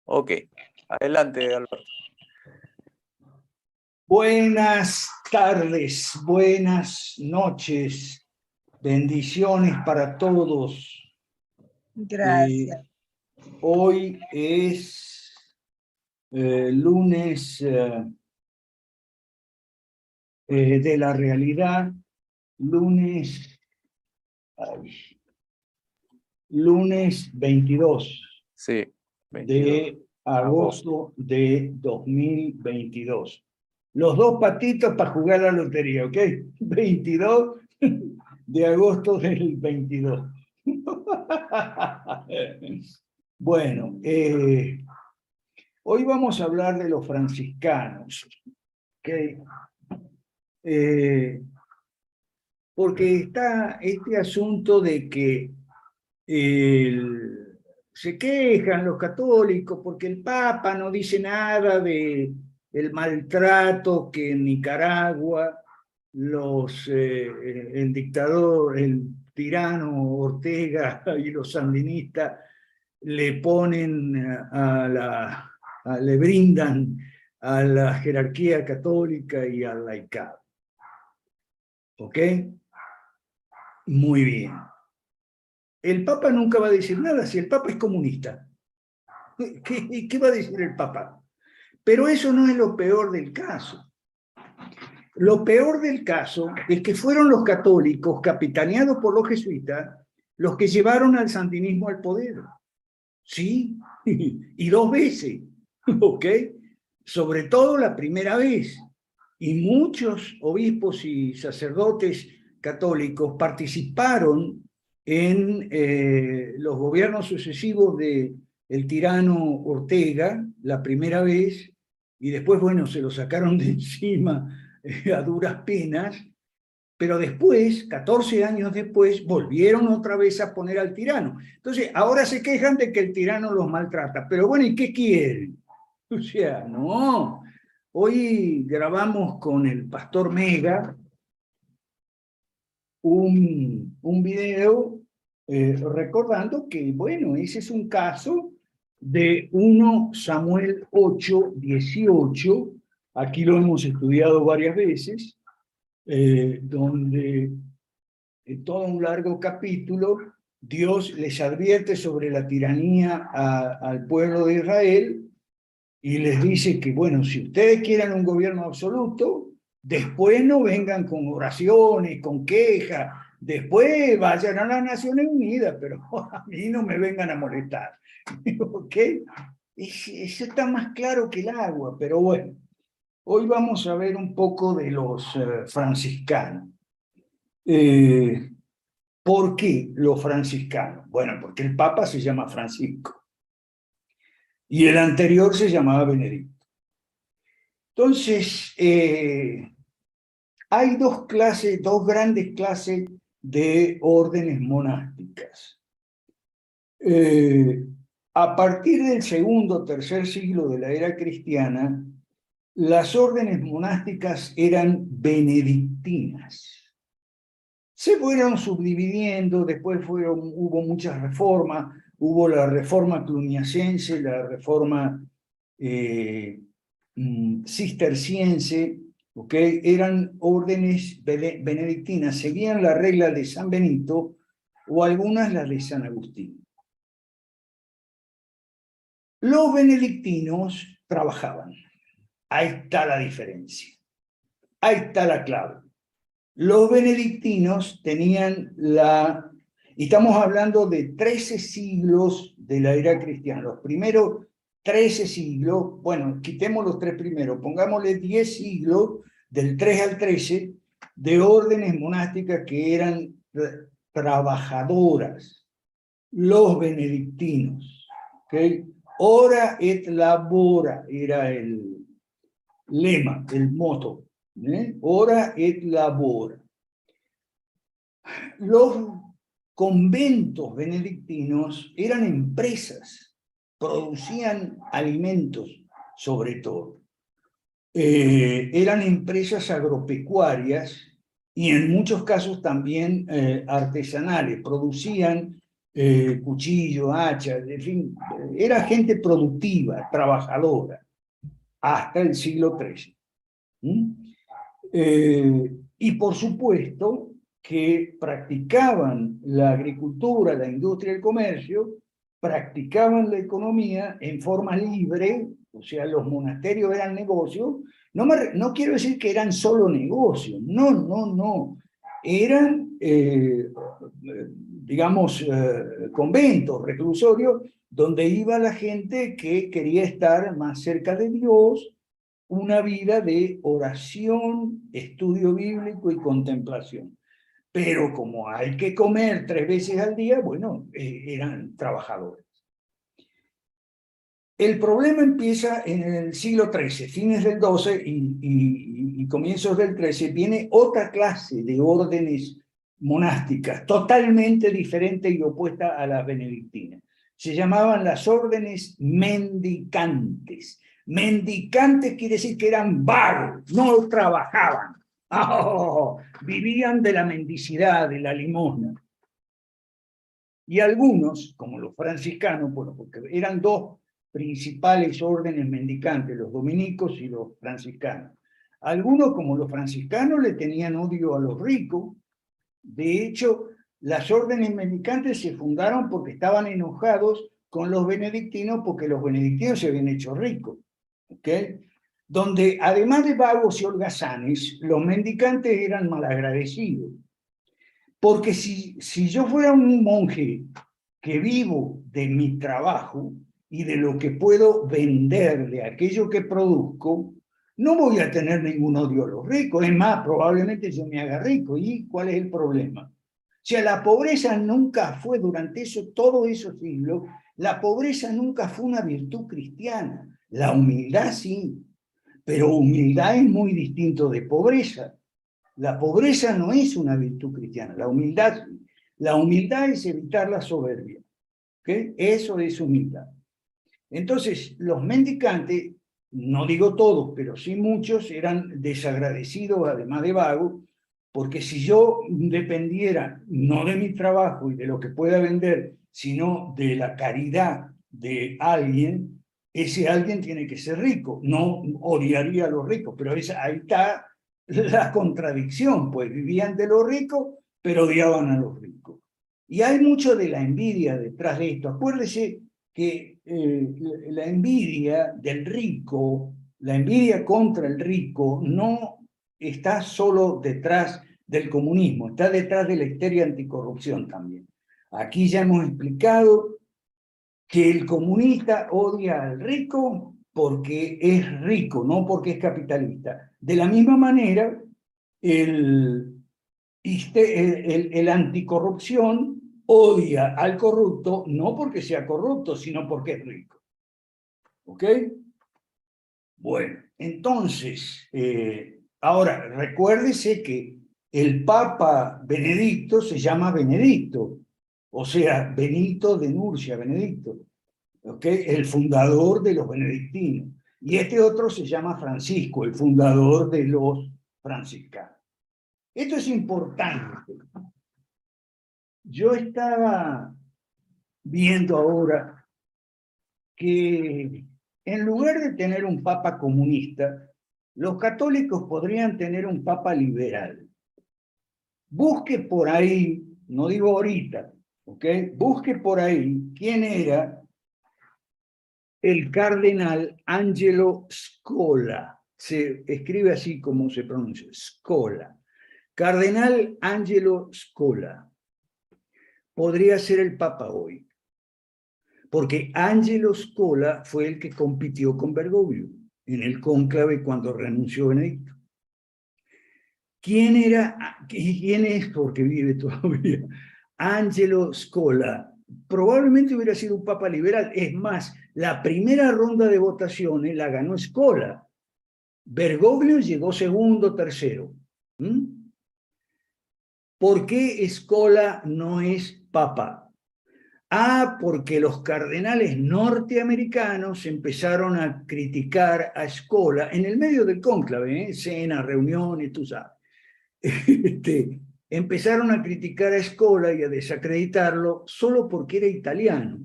Ok, adelante, Alberto. Buenas tardes, buenas noches, bendiciones para todos. Gracias. Hoy es lunes de la realidad, lunes 22 Sí, 22. de agosto de 2022. Los dos patitos para jugar la lotería, ¿ok? 22 de agosto del 22. Bueno, hoy vamos a hablar de los franciscanos, ¿ok? Porque está este asunto de que se quejan los católicos porque el Papa no dice nada de el maltrato que en Nicaragua el dictador, el tirano Ortega y los sandinistas le ponen le brindan a la jerarquía católica y al laicado. ¿Ok? Muy bien. El Papa nunca va a decir nada si el Papa es comunista. ¿Qué va a decir el Papa? Pero eso no es lo peor del caso. Lo peor del caso es que fueron los católicos, capitaneados por los jesuitas, los que llevaron al sandinismo al poder. Sí, y 2 veces, ¿ok? Sobre todo la primera vez. Y muchos obispos y sacerdotes católicos participaron en los gobiernos sucesivos del tirano Ortega, la primera vez, y después, bueno, se lo sacaron de encima a duras penas, pero después, 14 años después, volvieron otra vez a poner al tirano. Entonces, ahora se quejan de que el tirano los maltrata, pero bueno, ¿y qué quieren? O sea, no. Hoy grabamos con el pastor Mega un video recordando que, bueno, ese es un caso de 1 Samuel 8, 18, aquí lo hemos estudiado varias veces, donde en todo un largo capítulo Dios les advierte sobre la tiranía al pueblo de Israel y les dice que, bueno, si ustedes quieren un gobierno absoluto, después no vengan con oraciones, con quejas, después vayan a las Naciones Unidas, pero a mí no me vengan a molestar. ¿Ok? Eso está más claro que el agua, pero bueno, hoy vamos a ver un poco de los franciscanos. ¿Por qué los franciscanos? Bueno, porque el Papa se llama Francisco y el anterior se llamaba Benedicto. Entonces, hay dos grandes clases de órdenes monásticas. A partir del segundo o tercer siglo de la era cristiana, las órdenes monásticas eran benedictinas. Se fueron subdividiendo, después hubo muchas reformas, hubo la reforma cluniacense, la reforma cisterciense, ¿okay? Eran órdenes benedictinas, seguían la regla de San Benito o algunas las de San Agustín. Los benedictinos trabajaban. Ahí está la diferencia. Ahí está la clave. Los benedictinos tenían y estamos hablando de 13 siglos de la era cristiana. Los primeros 13 siglos, bueno, quitemos los 3 primeros, pongámosle 10 siglos, del 3 al 13, de órdenes monásticas que eran trabajadoras. Los benedictinos, ¿ok? Ora et labora era el lema, el motto. Ora et labora. Los conventos benedictinos eran empresas, producían alimentos sobre todo. Eran empresas agropecuarias y en muchos casos también artesanales, producían cuchillo, hacha, en fin, era gente productiva, trabajadora, hasta el siglo XIII. Y por supuesto que practicaban la agricultura, la industria y el comercio, practicaban la economía en forma libre, o sea, los monasterios eran negocios. No quiero decir que eran solo negocios, no. Eran, digamos, conventos, reclusorios, donde iba la gente que quería estar más cerca de Dios, una vida de oración, estudio bíblico y contemplación. Pero como hay que comer 3 veces al día, bueno, eran trabajadores. El problema empieza en el siglo XIII, fines del XII y comienzos del XIII, viene otra clase de órdenes monásticas, totalmente diferente y opuesta a las benedictinas. Se llamaban las órdenes mendicantes. Mendicantes quiere decir que eran vagos, no trabajaban. Vivían de la mendicidad, de la limosna. Y algunos, como los franciscanos, bueno, porque eran dos principales órdenes mendicantes, los dominicos y los franciscanos. Algunos, como los franciscanos, le tenían odio a los ricos. De hecho, las órdenes mendicantes se fundaron porque estaban enojados con los benedictinos, porque los benedictinos se habían hecho ricos. ¿Ok? Donde, además de vagos y holgazanes, los mendicantes eran malagradecidos. Porque si yo fuera un monje que vivo de mi trabajo y de lo que puedo vender, de aquello que produzco, no voy a tener ningún odio a los ricos. Es más, probablemente yo me haga rico. ¿Y cuál es el problema? O sea, la pobreza nunca fue, durante todos esos siglos, la pobreza nunca fue una virtud cristiana. La humildad sí, pero humildad es muy distinto de pobreza. La pobreza no es una virtud cristiana, la humildad es evitar la soberbia. ¿Okay? Eso es humildad. Entonces, los mendicantes, no digo todos, pero sí muchos, eran desagradecidos, además de vagos, porque si yo dependiera no de mi trabajo y de lo que pueda vender, sino de la caridad de alguien, ese alguien tiene que ser rico. No odiaría a los ricos, pero ahí está la contradicción, pues vivían de los ricos, pero odiaban a los ricos. Y hay mucho de la envidia detrás de esto. Acuérdese que la envidia del rico, la envidia contra el rico, no está solo detrás del comunismo, está detrás de la histeria anticorrupción también. Aquí ya hemos explicado que el comunista odia al rico porque es rico, no porque es capitalista. De la misma manera, el anticorrupción odia al corrupto no porque sea corrupto, sino porque es rico. ¿Ok? Bueno, entonces, ahora, recuérdese que el Papa Benedicto se llama Benedicto, o sea, Benito de Nurcia, Benedicto, ¿ok? El fundador de los benedictinos. Y este otro se llama Francisco, el fundador de los franciscanos. Esto es importante. Yo estaba viendo ahora que en lugar de tener un papa comunista, los católicos podrían tener un papa liberal. Busque por ahí, no digo ahorita, ¿ok? Busque por ahí quién era el cardenal Angelo Scola. Se escribe así como se pronuncia, Scola. Cardenal Angelo Scola podría ser el papa hoy, porque Angelo Scola fue el que compitió con Bergoglio en el cónclave cuando renunció Benedicto. ¿Quién es? Porque vive todavía. Angelo Scola probablemente hubiera sido un papa liberal. Es más, la primera ronda de votaciones la ganó Scola. Bergoglio llegó segundo, tercero. ¿Por qué Scola no es papa? Porque los cardenales norteamericanos empezaron a criticar a Scola en el medio del cónclave, cena, reuniones, tú sabes. empezaron a criticar a Scola y a desacreditarlo solo porque era italiano,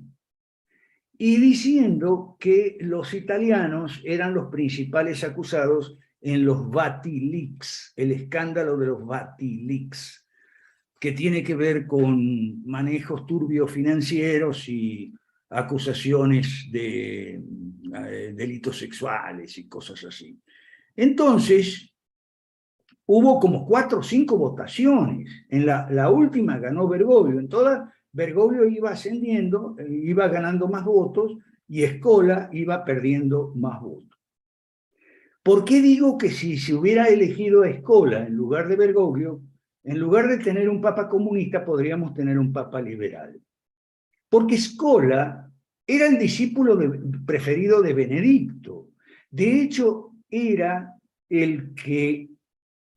y diciendo que los italianos eran los principales acusados en los Vatilix, el escándalo de los Vatilix, que tiene que ver con manejos turbios financieros y acusaciones de delitos sexuales y cosas así. Entonces, hubo como 4 o 5 votaciones. En la última ganó Bergoglio. En todas, Bergoglio iba ascendiendo, iba ganando más votos, y Scola iba perdiendo más votos. ¿Por qué digo que si se hubiera elegido a Scola en lugar de Bergoglio, en lugar de tener un papa comunista, podríamos tener un papa liberal? Porque Scola era el discípulo preferido de Benedicto. De hecho, era el que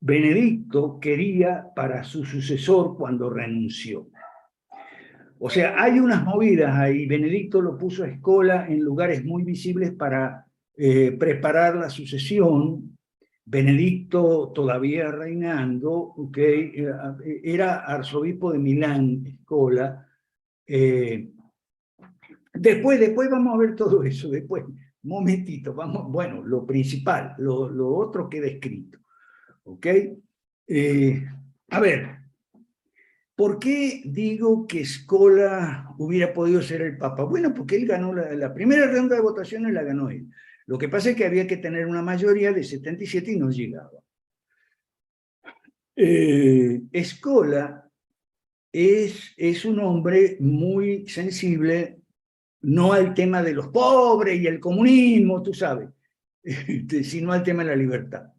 Benedicto quería para su sucesor cuando renunció. O sea, hay unas movidas ahí. Benedicto lo puso a Scola en lugares muy visibles para preparar la sucesión. Benedicto todavía reinando, ¿okay? Era arzobispo de Milán, Scola. Después vamos a ver todo eso, después, un momentito, vamos, bueno, lo principal, lo otro queda escrito, ¿ok? A ver, ¿por qué digo que Scola hubiera podido ser el papa? Bueno, porque él ganó la primera ronda de votaciones, la ganó él. Lo que pasa es que había que tener una mayoría de 77 y no llegaba. Scola es un hombre muy sensible, no al tema de los pobres y el comunismo, tú sabes, sino al tema de la libertad.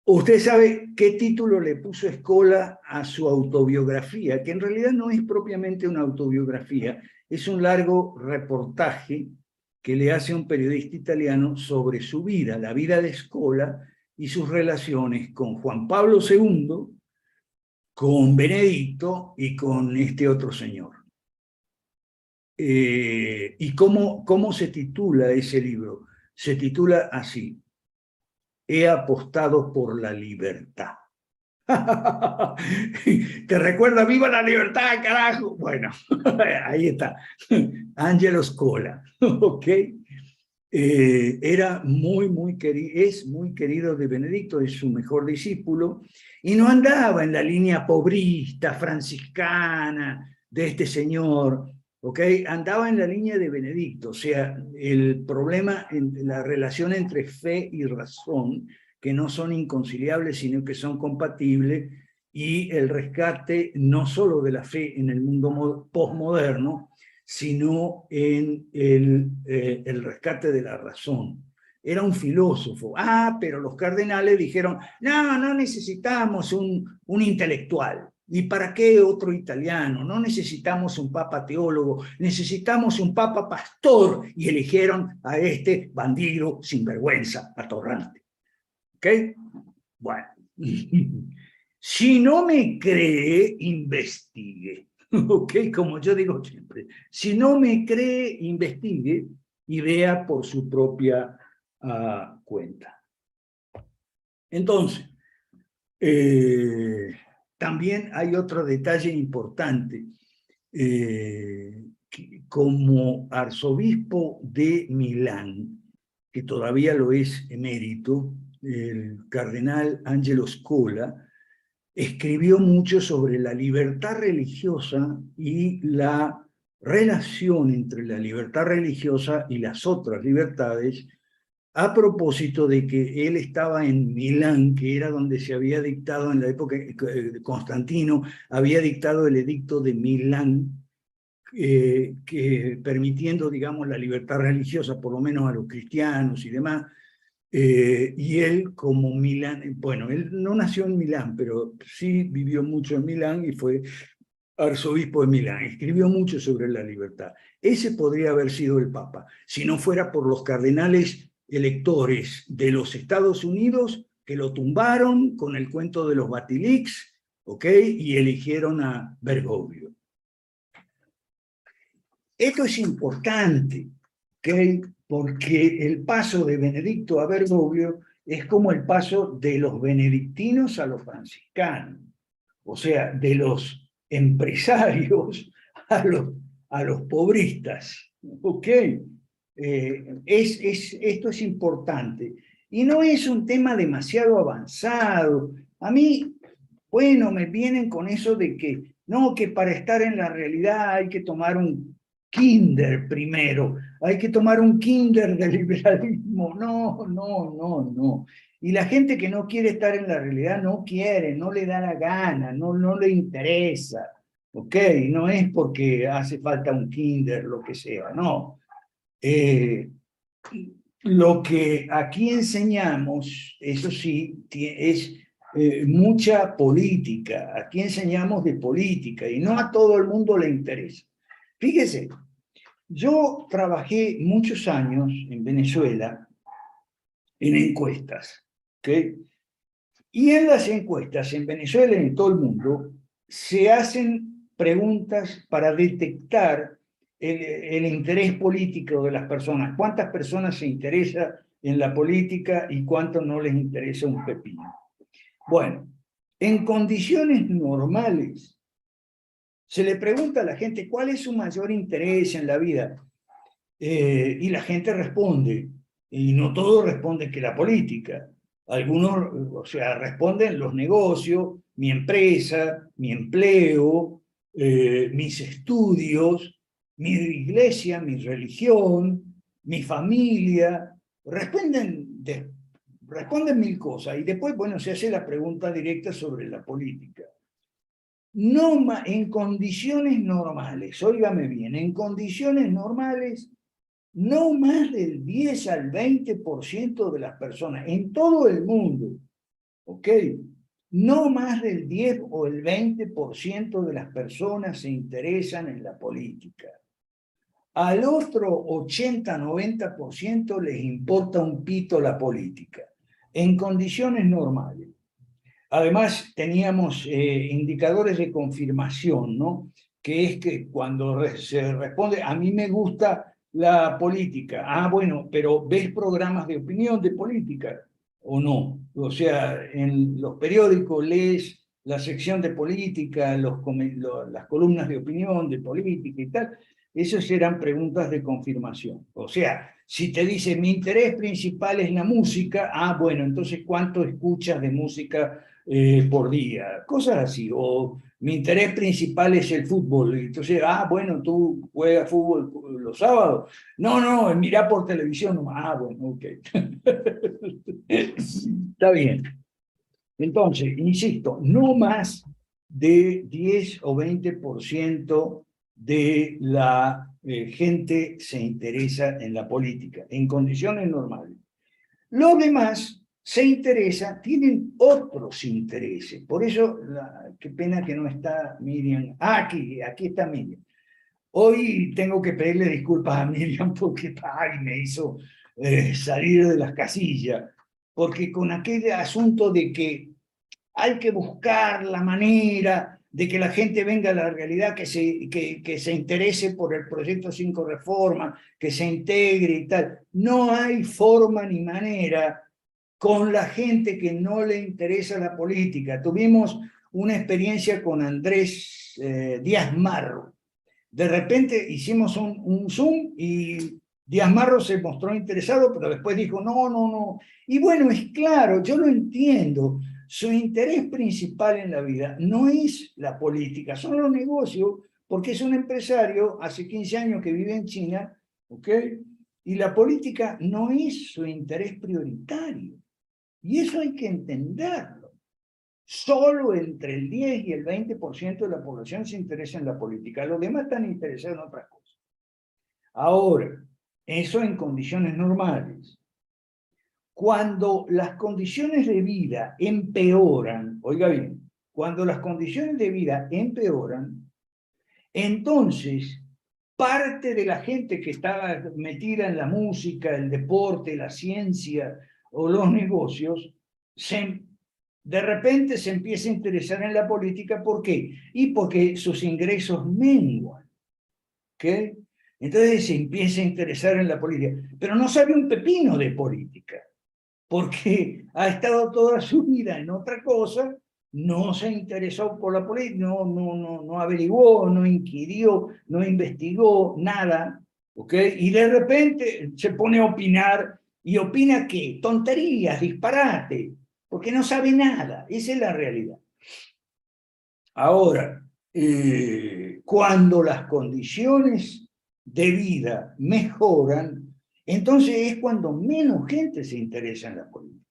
Usted sabe qué título le puso Scola a su autobiografía, que en realidad no es propiamente una autobiografía, es un largo reportaje que le hace un periodista italiano sobre su vida, la vida de Scola y sus relaciones con Juan Pablo II, con Benedicto y con este otro señor. ¿Y cómo se titula ese libro? Se titula así: He apostado por la libertad. ¿Te recuerda Viva la Libertad, carajo? Bueno, ahí está. Angelo Scola, ¿ok? Era muy querido, es muy querido de Benedicto, es su mejor discípulo, y no andaba en la línea pobrista, franciscana, de este señor, ¿ok? Andaba en la línea de Benedicto. O sea, el problema, la relación entre fe y razón, que no son inconciliables, sino que son compatibles, y el rescate no solo de la fe en el mundo postmoderno, sino en el rescate de la razón. Era un filósofo. Pero los cardenales dijeron, no necesitamos un intelectual. ¿Y para qué otro italiano? No necesitamos un papa teólogo, necesitamos un papa pastor. Y eligieron a este bandido sinvergüenza, atorrante. ¿Ok? Bueno. Si no me cree, investigue. ¿Ok? Como yo digo siempre. Si no me cree, investigue y vea por su propia cuenta. Entonces, también hay otro detalle importante. Como arzobispo de Milán, que todavía lo es emérito, el cardenal Angelo Scola escribió mucho sobre la libertad religiosa y la relación entre la libertad religiosa y las otras libertades, a propósito de que él estaba en Milán, que era donde se había dictado en la época de Constantino, había dictado el edicto de Milán, que permitiendo, digamos, la libertad religiosa, por lo menos a los cristianos y demás. Y él, como Milán, bueno, él no nació en Milán, pero sí vivió mucho en Milán y fue arzobispo de Milán. Escribió mucho sobre la libertad. Ese podría haber sido el Papa, si no fuera por los cardenales electores de los Estados Unidos, que lo tumbaron con el cuento de los Vatilix, ¿ok? Y eligieron a Bergoglio. Esto es importante, ¿ok? Porque el paso de Benedicto a Bergoglio es como el paso de los benedictinos a los franciscanos. o sea, de los empresarios a los pobristas. ¿Ok? Esto es importante. Y no es un tema demasiado avanzado. A mí, bueno, me vienen con eso de que, no, que para estar en la realidad hay que tomar un kinder primero, hay que tomar un kinder de liberalismo. No, no, no, no. Y la gente que no quiere estar en la realidad no quiere, no le da la gana, no le interesa. ¿Ok? No es porque hace falta un kinder, lo que sea, no. Lo que aquí enseñamos, eso sí, es mucha política. Aquí enseñamos de política y no a todo el mundo le interesa. Fíjese, yo trabajé muchos años en Venezuela en encuestas, ¿ok? Y en las encuestas en Venezuela y en todo el mundo se hacen preguntas para detectar el interés político de las personas. ¿Cuántas personas se interesan en la política y cuánto no les interesa un pepino? Bueno, en condiciones normales se le pregunta a la gente cuál es su mayor interés en la vida. Y la gente responde, y no todos responden que la política. Algunos, o sea, responden los negocios, mi empresa, mi empleo, mis estudios, mi iglesia, mi religión, mi familia. Responden mil cosas. Y después, bueno, se hace la pregunta directa sobre la política. No en condiciones normales, óigame bien, en condiciones normales, no más del 10 al 20% de las personas en todo el mundo, ¿ok? No más del 10 o el 20% de las personas se interesan en la política. Al otro 80-90% les importa un pito la política, en condiciones normales. Además, teníamos indicadores de confirmación, ¿no? Que es que cuando se responde, a mí me gusta la política. Ah, bueno, pero ¿ves programas de opinión de política o no? O sea, en los periódicos lees la sección de política, las columnas de opinión de política y tal. Esas eran preguntas de confirmación. O sea, si te dice mi interés principal es la música, ah, bueno, entonces ¿cuánto escuchas de música por día? Cosas así. O mi interés principal es el fútbol. Entonces, ah, bueno, tú juegas fútbol los sábados. No, mirá por televisión. Ah, bueno, ok. Está bien. Entonces, insisto, no más de 10 o 20% de la gente se interesa en la política, en condiciones normales. Los demás se interesan, tienen otros intereses. Por eso, qué pena que no está Miriam. Ah, aquí está Miriam. Hoy tengo que pedirle disculpas a Miriam porque me hizo salir de las casillas, porque con aquel asunto de que hay que buscar la manera de que la gente venga a la realidad, que se interese por el proyecto 5 Reforma, que se integre y tal. No hay forma ni manera con la gente que no le interesa la política. Tuvimos una experiencia con Andrés Díaz Marro. De repente hicimos un Zoom y Díaz Marro se mostró interesado, pero después dijo, no. Y bueno, es claro, yo lo entiendo. Su interés principal en la vida no es la política, son los negocios, porque es un empresario, hace 15 años que vive en China, ¿ok? Y la política no es su interés prioritario. Y eso hay que entenderlo. Solo entre el 10 y el 20% de la población se interesa en la política. Los demás están interesados en otras cosas. Ahora, eso en condiciones normales. Cuando las condiciones de vida empeoran, oiga bien, cuando las condiciones de vida empeoran, entonces parte de la gente que estaba metida en la música, el deporte, la ciencia o los negocios, de repente se empieza a interesar en la política. ¿Por qué? Y porque sus ingresos menguan. ¿Ok? Entonces se empieza a interesar en la política. Pero no sabe un pepino de política, porque ha estado toda su vida en otra cosa, y no se interesó por la política, no averiguó, no inquirió, no investigó nada, ¿ok? Y de repente se pone a opinar, ¿y opina qué? Tonterías, disparate, porque no sabe nada, esa es la realidad. Ahora, cuando las condiciones de vida mejoran, entonces es cuando menos gente se interesa en la política.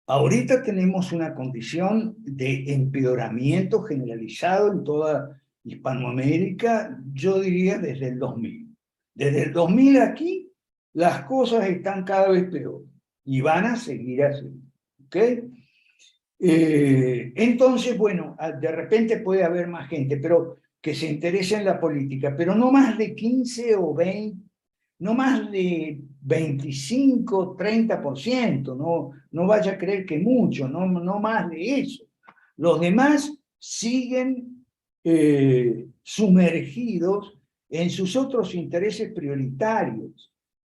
Ahorita tenemos una condición de empeoramiento generalizado en toda Hispanoamérica, yo diría desde el 2000. Desde el 2000 aquí, las cosas están cada vez peor y van a seguir así. ¿Ok? Entonces, bueno, de repente puede haber más gente, pero que se interese en la política, pero no más de 15 o 20, no más de 25, 30%, no vaya a creer que mucho, no más de eso. Los demás siguen sumergidos en sus otros intereses prioritarios.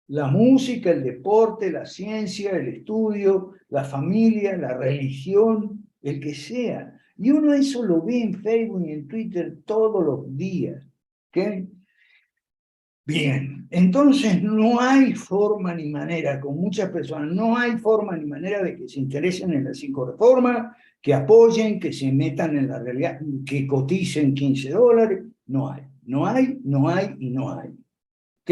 La música, el deporte, la ciencia, el estudio, la familia, la religión, el que sea. Y uno eso lo ve en Facebook y en Twitter todos los días. ¿Ok? Bien, entonces no hay forma ni manera, con muchas personas, no hay forma ni manera de que se interesen en las 5 reformas, que apoyen, que se metan en la realidad, que coticen $15. No hay, no hay, no hay y no hay. ¿Ok?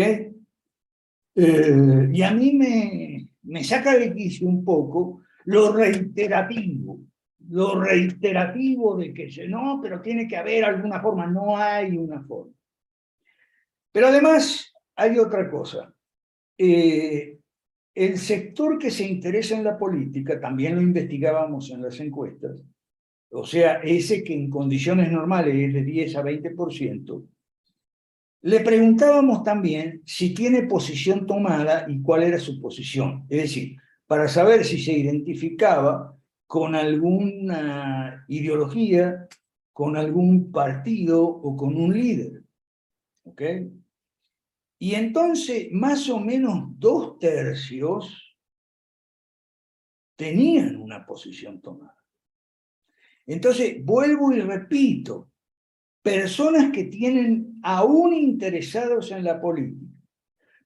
Y a mí me saca de quicio un poco lo reiterativo de que no, pero tiene que haber alguna forma, no hay una forma. Pero además hay otra cosa. El sector que se interesa en la política, también lo investigábamos en las encuestas, o sea, ese que en condiciones normales es de 10 a 20%, le preguntábamos también si tiene posición tomada y cuál era su posición. Es decir, para saber si se identificaba con alguna ideología, con algún partido o con un líder. ¿Ok? Y entonces, más o menos 2/3 tenían una posición tomada. Entonces, vuelvo y repito, personas que tienen aún interesados en la política,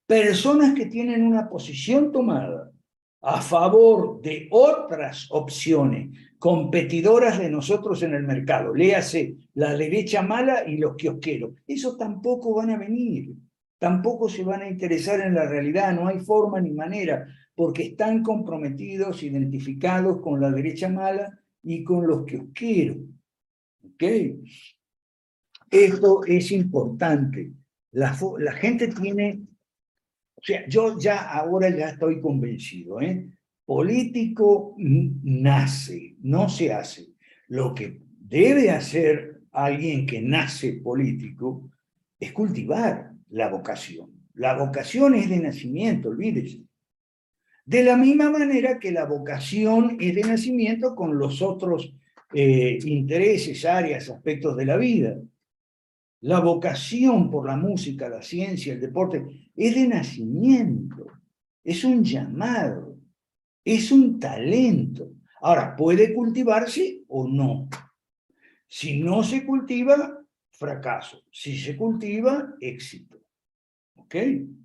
personas que tienen una posición tomada a favor de otras opciones competidoras de nosotros en el mercado, léase la derecha mala y los kiosqueros, esos tampoco van a venir, tampoco se van a interesar en la realidad, no hay forma ni manera, porque están comprometidos, identificados con la derecha mala y con los kiosqueros. ¿Ok? Esto es importante. La gente tiene... O sea, yo ahora ya estoy convencido, ¿eh? Político nace, no se hace. Lo que debe hacer alguien que nace político es cultivar la vocación. La vocación es de nacimiento, olvídese. De la misma manera que la vocación es de nacimiento con los otros intereses, áreas, aspectos de la vida. La vocación por la música, la ciencia, el deporte, es de nacimiento, es un llamado, es un talento. Ahora, puede cultivarse o no. Si no se cultiva, fracaso. Si se cultiva, éxito. ¿Ok?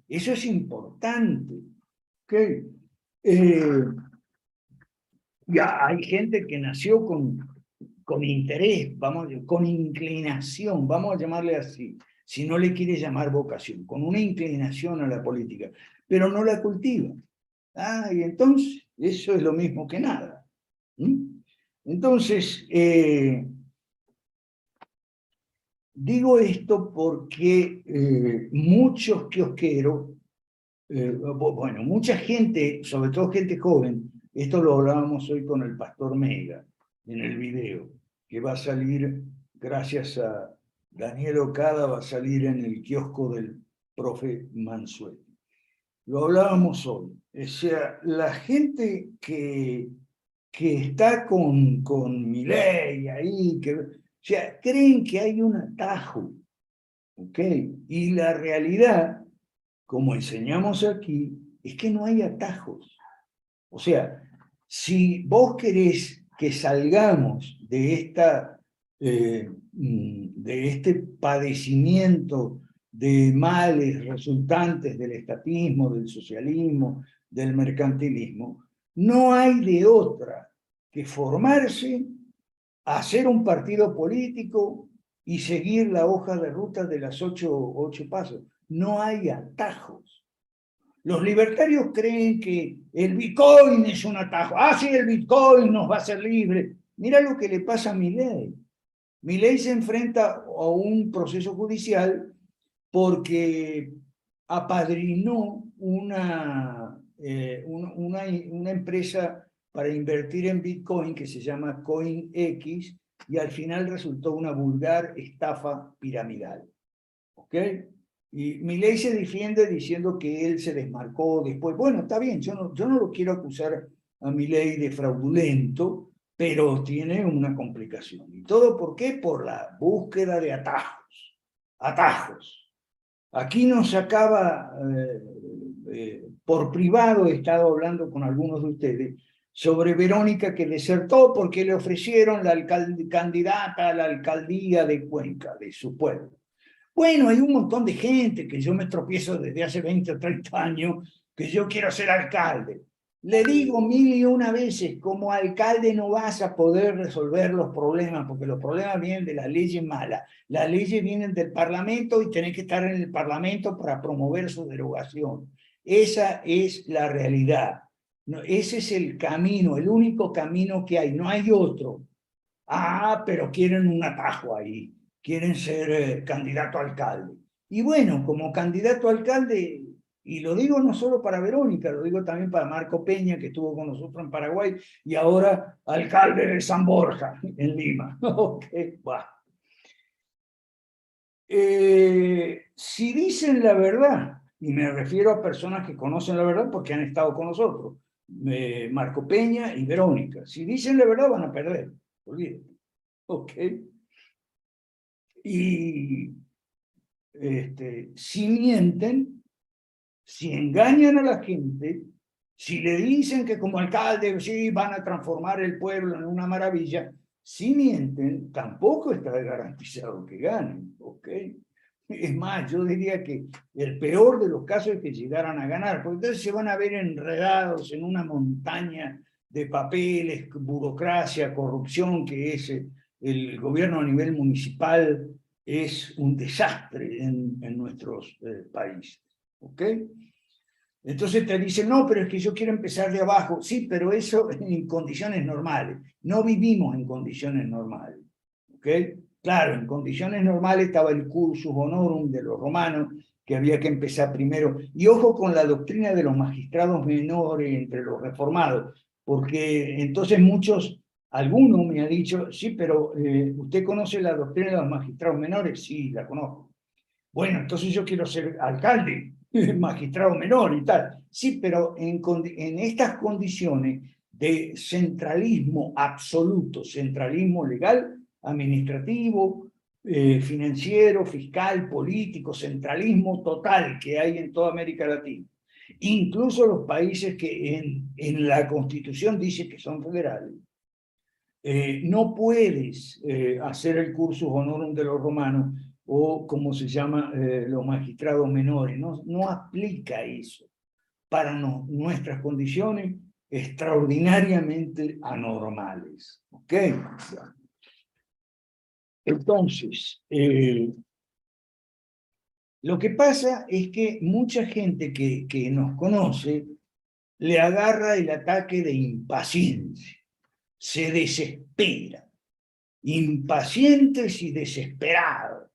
Eso es importante. ¿Ok? Ya hay gente que nació con interés, con inclinación, vamos a llamarle así, si no le quiere llamar vocación, con una inclinación a la política, pero no la cultiva. Y entonces, eso es lo mismo que nada. Entonces, digo esto porque muchos kiosqueros, bueno, mucha gente, sobre todo gente joven, esto lo hablábamos hoy con el pastor Mega en el video, que va a salir, gracias a Daniel Ocada, va a salir en el kiosco del profe Mansuetti. Lo hablábamos hoy. O sea, la gente que está con Milei ahí, o sea, creen que hay un atajo, ¿ok? Y la realidad, como enseñamos aquí, es que no hay atajos. O sea, si vos querés que salgamos de este padecimiento de males resultantes del estatismo, del socialismo, del mercantilismo, no hay de otra que formarse, hacer un partido político y seguir la hoja de ruta de las ocho pasos. No hay atajos. Los libertarios creen que el Bitcoin es un atajo. Ah, sí, el Bitcoin nos va a hacer libre. Mira lo que le pasa a Milei. Milei se enfrenta a un proceso judicial porque apadrinó una empresa para invertir en Bitcoin que se llama CoinX y al final resultó una vulgar estafa piramidal. ¿Ok? Y Milei se defiende diciendo que él se desmarcó después. Bueno, está bien, yo no lo quiero acusar a Milei de fraudulento, pero tiene una complicación. ¿Y todo por qué? Por la búsqueda de atajos. Atajos. Aquí nos acaba, por privado he estado hablando con algunos de ustedes, sobre Verónica que desertó porque le ofrecieron la candidata a la alcaldía de Cuenca, de su pueblo. Bueno, hay un montón de gente que yo me tropiezo desde hace 20 o 30 años que yo quiero ser alcalde. Le digo 1001 veces, como alcalde no vas a poder resolver los problemas, porque los problemas vienen de las leyes malas. Las leyes vienen del Parlamento y tenés que estar en el Parlamento para promover su derogación. Esa es la realidad. No, ese es el camino, el único camino que hay, no hay otro. Ah, pero quieren un atajo ahí, quieren ser candidato a alcalde. Y bueno, como candidato a alcalde, y lo digo no solo para Verónica, lo digo también para Marco Peña, que estuvo con nosotros en Paraguay, y ahora alcalde de San Borja, en Lima. Ok, va. Si dicen la verdad, y me refiero a personas que conocen la verdad porque han estado con nosotros, Marco Peña y Verónica, si dicen la verdad van a perder, olvídate. Ok. Y si mienten, si engañan a la gente, si le dicen que como alcalde sí van a transformar el pueblo en una maravilla, si mienten, tampoco está garantizado que ganen, ¿ok? Es más, yo diría que el peor de los casos es que llegaran a ganar, porque entonces se van a ver enredados en una montaña de papeles, burocracia, corrupción, que es el gobierno a nivel municipal, es un desastre en nuestros países, ¿ok? Entonces te dicen, no, pero es que yo quiero empezar de abajo. Sí, pero eso en condiciones normales. No vivimos en condiciones normales, ¿ok? Claro, en condiciones normales estaba el cursus honorum de los romanos, que había que empezar primero. Y ojo con la doctrina de los magistrados menores entre los reformados, porque entonces alguno me ha dicho, sí, pero ¿usted conoce la doctrina de los magistrados menores? Sí, la conozco. Bueno, entonces yo quiero ser alcalde, magistrado menor y tal. Sí, pero en estas condiciones de centralismo absoluto, centralismo legal, administrativo, financiero, fiscal, político, centralismo total que hay en toda América Latina. Incluso los países que en la Constitución dice que son federales. No puedes hacer el cursus honorum de los romanos o como se llama los magistrados menores, no aplica eso para nuestras condiciones extraordinariamente anormales. ¿Ok? Entonces, lo que pasa es que mucha gente que nos conoce le agarra el ataque de impaciencia, se desespera, impacientes y desesperados.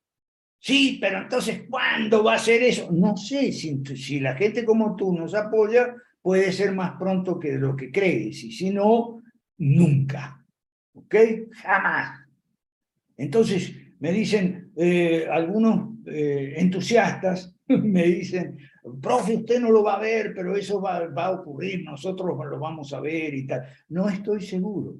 Sí, pero entonces, ¿cuándo va a ser eso? No sé, si la gente como tú nos apoya, puede ser más pronto que lo que crees, y si no, nunca. ¿Ok? Jamás. Entonces, me dicen algunos entusiastas, me dicen, profe, usted no lo va a ver, pero eso va a ocurrir, nosotros lo vamos a ver y tal. No estoy seguro.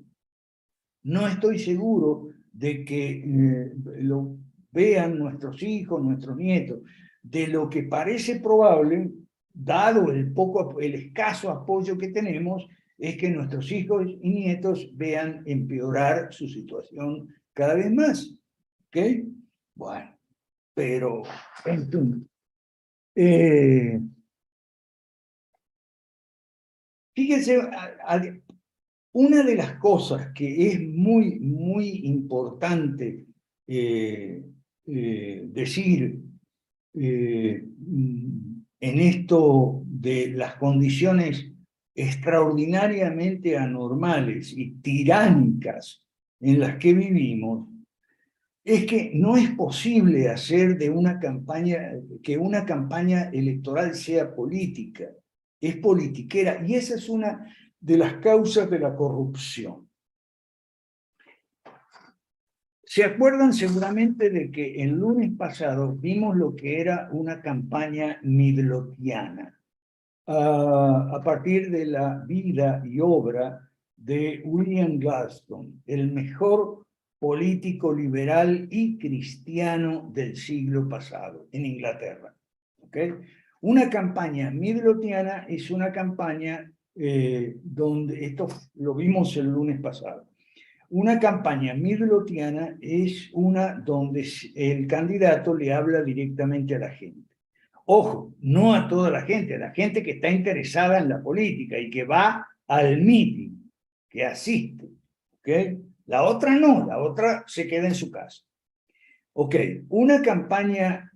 No estoy seguro de que lo vean nuestros hijos, nuestros nietos. De lo que parece probable, dado el escaso apoyo que tenemos, es que nuestros hijos y nietos vean empeorar su situación cada vez más. ¿Ok? Bueno, pero entonces, fíjense, una de las cosas que es muy, muy importante decir en esto de las condiciones extraordinariamente anormales y tiránicas en las que vivimos, es que no es posible hacer de una campaña, que una campaña electoral sea política, es politiquera, y esa es una de las causas de la corrupción. ¿Se acuerdan seguramente de que el lunes pasado vimos lo que era una campaña midlotiana? A partir de la vida y obra de William Gladstone, el mejor político liberal y cristiano del siglo pasado en Inglaterra. ¿Okay? Una campaña midlotiana es una campaña donde, esto lo vimos el lunes pasado, una campaña midlotiana es una donde el candidato le habla directamente a la gente. Ojo, no a toda la gente que está interesada en la política y que va al meeting, que asiste. ¿Okay? La otra no, la otra se queda en su casa. Ok, una campaña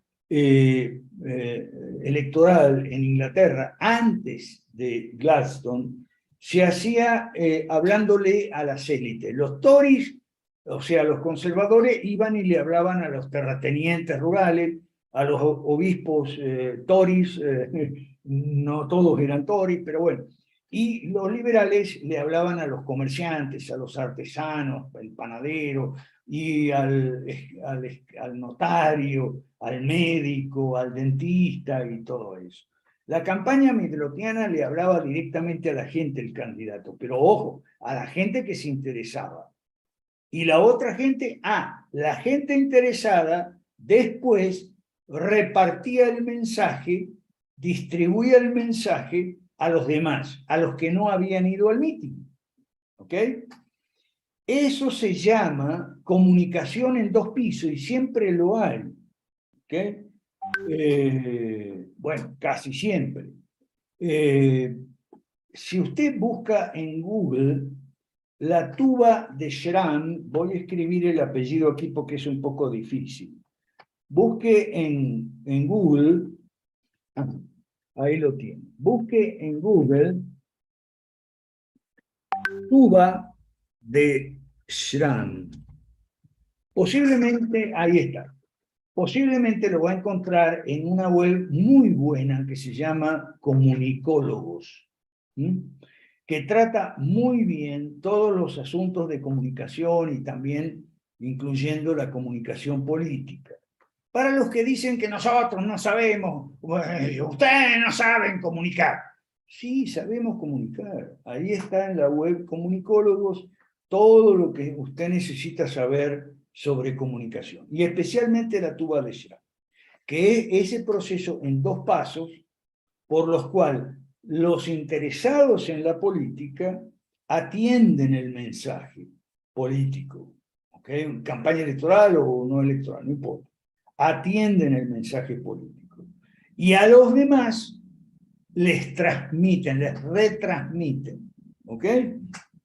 electoral en Inglaterra antes de Gladstone se hacía hablándole a las élites. Los Tories, o sea, los conservadores, iban y le hablaban a los terratenientes rurales, a los obispos Tories, no todos eran Tories, pero bueno, y los liberales le hablaban a los comerciantes, a los artesanos, el panadero, y al notario, al médico, al dentista y todo eso. La campaña midlotiana le hablaba directamente a la gente, el candidato, pero ojo, a la gente que se interesaba. Y la otra gente, la gente interesada después repartía el mensaje, distribuía el mensaje a los demás, a los que no habían ido al mitin. ¿Ok? Eso se llama comunicación en dos pisos y siempre lo hay. ¿Okay? Bueno, casi siempre. Si usted busca en Google la tuba de Schramm, voy a escribir el apellido aquí porque es un poco difícil. Busque en Google, ahí lo tiene. Busque en Google tuba de Schramm. Posiblemente, ahí está. Posiblemente lo va a encontrar en una web muy buena que se llama Comunicólogos, que trata muy bien todos los asuntos de comunicación y también incluyendo la comunicación política. Para los que dicen que nosotros no sabemos, ustedes no saben comunicar. Sí, sabemos comunicar. Ahí está en la web Comunicólogos todo lo que usted necesita saber sobre comunicación, y especialmente la tuba de Schramm, que es ese proceso en dos pasos por los cuales los interesados en la política atienden el mensaje político, ¿okay? Campaña electoral o no electoral, no importa, atienden el mensaje político, y a los demás les transmiten, les retransmiten, ¿ok?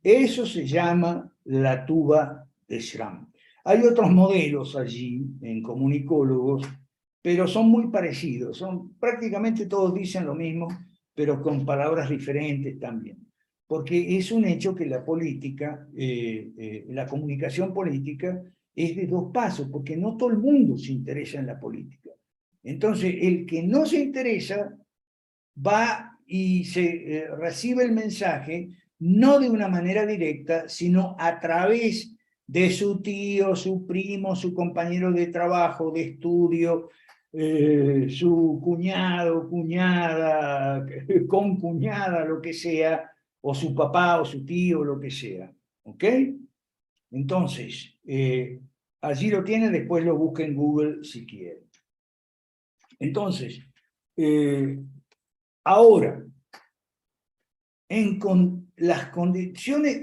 Eso se llama la tuba de Schramm. Hay otros modelos allí en comunicólogos, pero son muy parecidos. Prácticamente todos dicen lo mismo, pero con palabras diferentes también. Porque es un hecho que la política, la comunicación política es de dos pasos, porque no todo el mundo se interesa en la política. Entonces, el que no se interesa va y se recibe el mensaje no de una manera directa, sino a través de su tío, su primo, su compañero de trabajo, de estudio, su cuñado, cuñada, concuñada, lo que sea, o su papá o su tío, lo que sea. ¿Ok? Entonces, allí lo tiene, después lo busca en Google si quiere. Entonces, ahora, las condiciones,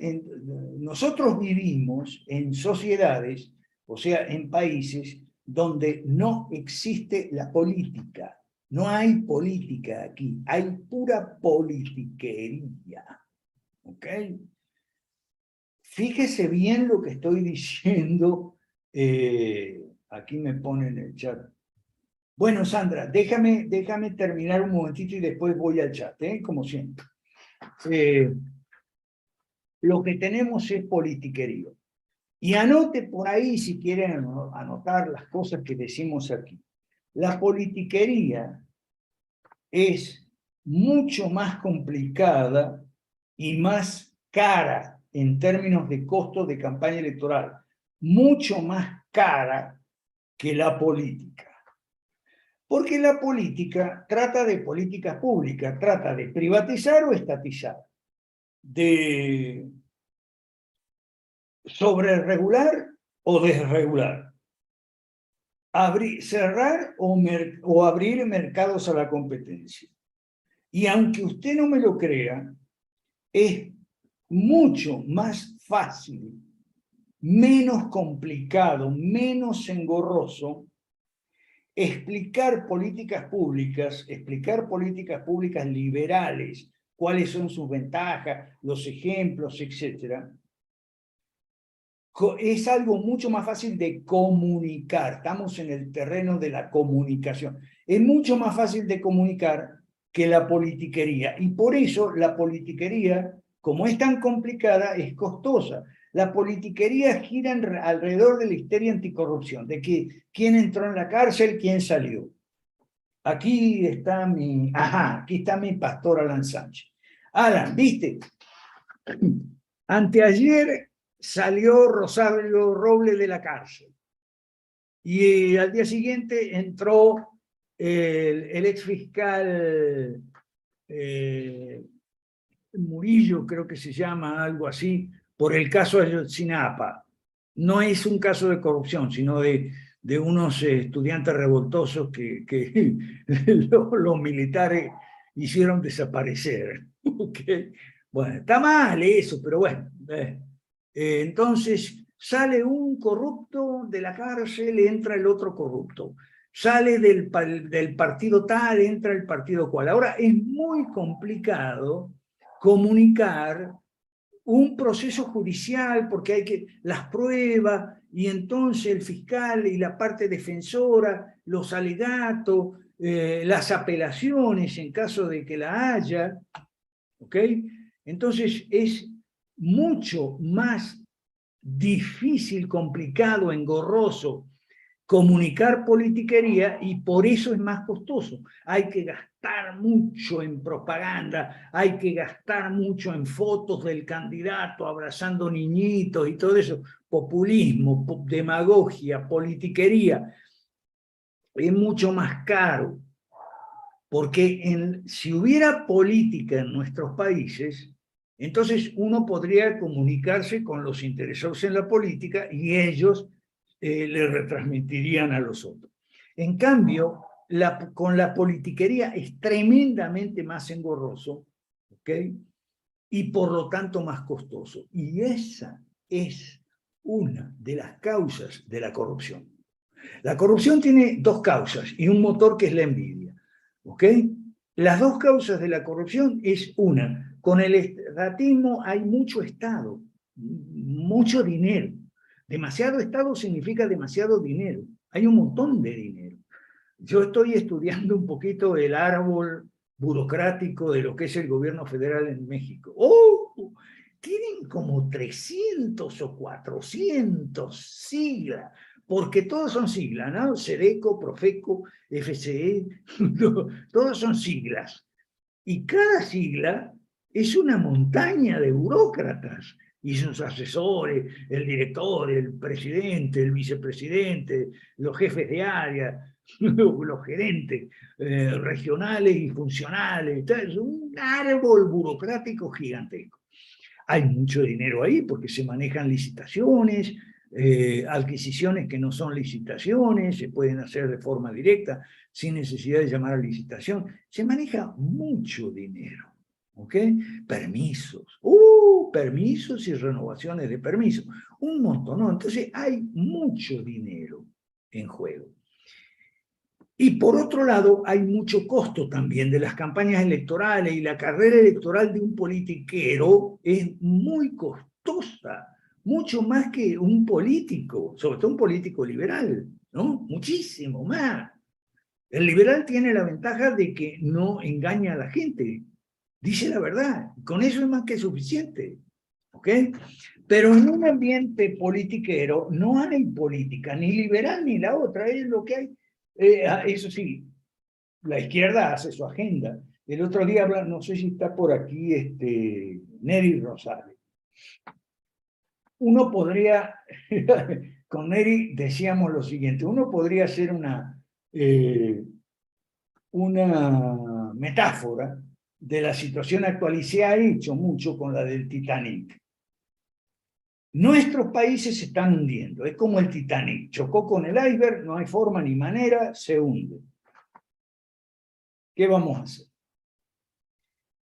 nosotros vivimos en sociedades, o sea, en países donde no existe la política. No hay política aquí, hay pura politiquería. ¿Ok? Fíjese bien lo que estoy diciendo. Aquí me pone en el chat. Bueno, Sandra, déjame terminar un momentito y después voy al chat, como siempre. Lo que tenemos es politiquería. Y anote por ahí, si quieren anotar las cosas que decimos aquí. La politiquería es mucho más complicada y más cara en términos de costo de campaña electoral. Mucho más cara que la política. Porque la política trata de políticas públicas, trata de privatizar o estatizar, de sobreregular o desregular, cerrar o abrir mercados a la competencia. Y aunque usted no me lo crea, es mucho más fácil, menos complicado, menos engorroso explicar políticas públicas liberales, cuáles son sus ventajas, los ejemplos, etc. Es algo mucho más fácil de comunicar. Estamos en el terreno de la comunicación. Es mucho más fácil de comunicar que la politiquería. Y por eso la politiquería, como es tan complicada, es costosa. La politiquería gira alrededor de la histeria anticorrupción, de que quién entró en la cárcel, quién salió. Aquí está aquí está mi pastor Alan Sánchez. Alan, ¿viste? Anteayer salió Rosario Robles de la cárcel. Y al día siguiente entró el ex fiscal Murillo, creo que se llama, algo así, por el caso Ayotzinapa. No es un caso de corrupción, sino de unos estudiantes revoltosos que los militares hicieron desaparecer. ¿Okay? Bueno, está mal eso, pero bueno. Entonces sale un corrupto de la cárcel, entra el otro corrupto. Sale del partido tal, entra el partido cual. Ahora es muy complicado comunicar un proceso judicial porque hay las pruebas y entonces el fiscal y la parte defensora, los alegatos, las apelaciones en caso de que la haya, ¿ok? Entonces es mucho más difícil, complicado, engorroso comunicar politiquería y por eso es más costoso. Hay que gastar mucho en propaganda, hay que gastar mucho en fotos del candidato abrazando niñitos y todo eso. Populismo, demagogia, politiquería. Es mucho más caro. Porque si hubiera política en nuestros países, entonces uno podría comunicarse con los interesados en la política y ellos le retransmitirían a los otros. En cambio, con la politiquería es tremendamente más engorroso, ¿ok? Y por lo tanto más costoso. Y esa es una de las causas de la corrupción. La corrupción tiene dos causas y un motor que es la envidia. ¿Ok? Las dos causas de la corrupción es una, con el estatismo hay mucho Estado, mucho dinero. Demasiado Estado significa demasiado dinero. Hay un montón de dinero. Yo estoy estudiando un poquito el árbol burocrático de lo que es el gobierno federal en México. ¡Oh! Tienen como 300 o 400 siglas, porque todos son siglas, ¿no? SEDECO, Profeco, FCE, todos son siglas. Y cada sigla es una montaña de burócratas y sus asesores, el director, el presidente, el vicepresidente, los jefes de área, los gerentes regionales y funcionales. Es un árbol burocrático gigantesco. Hay mucho dinero ahí porque se manejan licitaciones, adquisiciones que no son licitaciones, se pueden hacer de forma directa, sin necesidad de llamar a licitación. Se maneja mucho dinero, ¿ok? Permisos, permisos y renovaciones de permisos, un montón, ¿no? Entonces hay mucho dinero en juego. Y por otro lado, hay mucho costo también de las campañas electorales, y la carrera electoral de un politiquero es muy costosa, mucho más que un político, sobre todo un político liberal, ¿no? Muchísimo más. El liberal tiene la ventaja de que no engaña a la gente, dice la verdad, con eso es más que suficiente, ¿ok? Pero en un ambiente politiquero no hay política, ni liberal ni la otra, es lo que hay. Eso sí, la izquierda hace su agenda. El otro día, no sé si está por aquí, Neri Rosales. Uno podría, con Neri decíamos lo siguiente, uno podría hacer una metáfora de la situación actual, y se ha hecho mucho con la del Titanic. Nuestros países se están hundiendo, es como el Titanic, chocó con el iceberg, no hay forma ni manera, se hunde. ¿Qué vamos a hacer?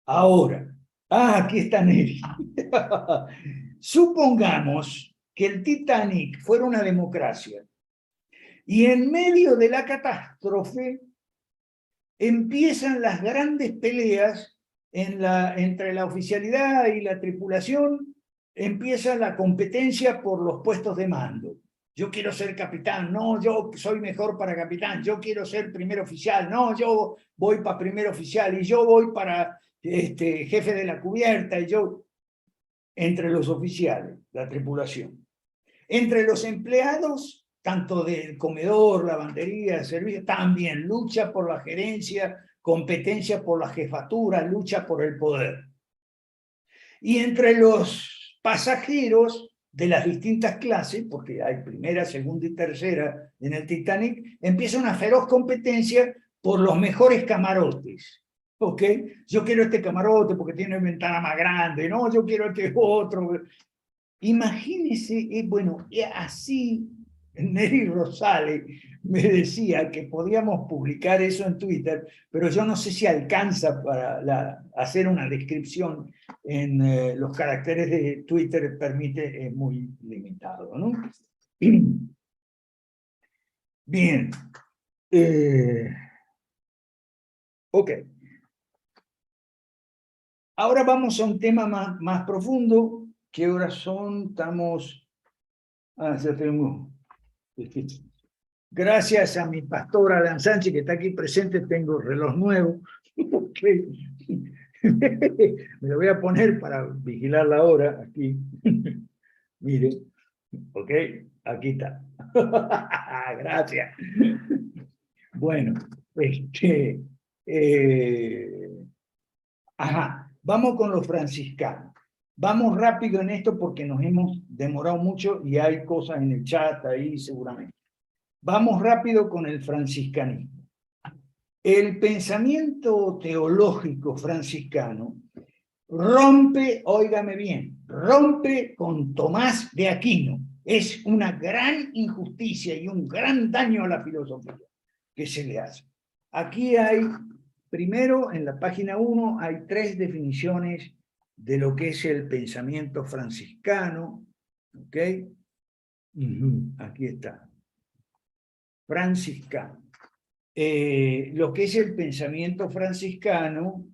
Ahora, aquí está Neri. Supongamos que el Titanic fuera una democracia y en medio de la catástrofe empiezan las grandes peleas entre la oficialidad y la tripulación, empieza la competencia por los puestos de mando. Yo quiero ser capitán, no, yo soy mejor para capitán, yo quiero ser primer oficial, no, yo voy para primer oficial, y yo voy para jefe de la cubierta, y yo, entre los oficiales, la tripulación. Entre los empleados, tanto del comedor, lavandería, servicio, también lucha por la gerencia, competencia por la jefatura, lucha por el poder. Y entre los pasajeros de las distintas clases, porque hay primera, segunda y tercera en el Titanic, empieza una feroz competencia por los mejores camarotes. ¿Ok? Yo quiero este camarote porque tiene ventana más grande, no, yo quiero este otro. Imagínese, bueno, así Neri Rosales me decía que podíamos publicar eso en Twitter, pero yo no sé si alcanza para hacer una descripción en los caracteres de Twitter, permite, es muy limitado, ¿no? Bien. Ok. Ahora vamos a un tema más profundo. ¿Qué horas son? Estamos... ya tengo... Gracias a mi pastor Alan Sánchez, que está aquí presente, tengo reloj nuevo. Me lo voy a poner para vigilar la hora aquí. Mire, ok, aquí está. Gracias. Bueno, vamos con los franciscanos. Vamos rápido en esto porque nos hemos demorado mucho y hay cosas en el chat ahí seguramente. Vamos rápido con el franciscanismo. El pensamiento teológico franciscano rompe, óigame bien, rompe con Tomás de Aquino. Es una gran injusticia y un gran daño a la filosofía que se le hace. Aquí hay, primero, en la página 1, hay 3 definiciones de lo que es el pensamiento franciscano. ¿Ok? Aquí está. Franciscano. Lo que es el pensamiento franciscano,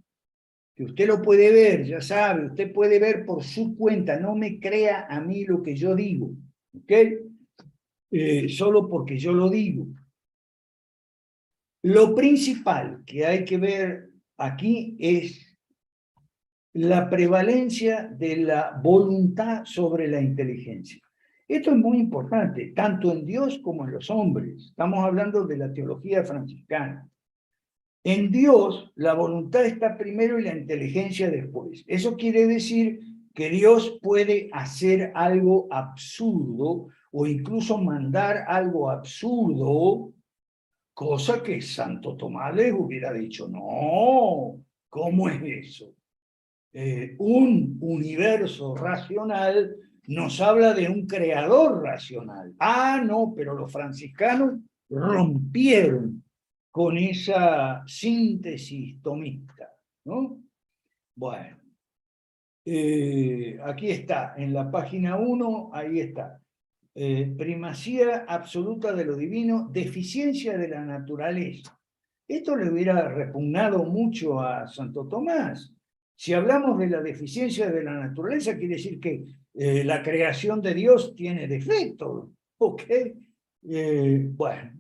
que usted lo puede ver, ya sabe, usted puede ver por su cuenta, no me crea a mí lo que yo digo, ¿ok? Solo porque yo lo digo. Lo principal que hay que ver aquí es la prevalencia de la voluntad sobre la inteligencia. Esto es muy importante, tanto en Dios como en los hombres. Estamos hablando de la teología franciscana. En Dios, la voluntad está primero y la inteligencia después. Eso quiere decir que Dios puede hacer algo absurdo o incluso mandar algo absurdo, cosa que Santo Tomás les hubiera dicho, no, ¿cómo es eso? Un universo racional nos habla de un creador racional. No, pero los franciscanos rompieron con esa síntesis tomista, ¿no? Bueno. Aquí está, en la página 1, ahí está. Primacía absoluta de lo divino, deficiencia de la naturaleza. Esto le hubiera repugnado mucho a Santo Tomás. Si hablamos de la deficiencia de la naturaleza, quiere decir que la creación de Dios tiene defectos, ¿ok? Bueno,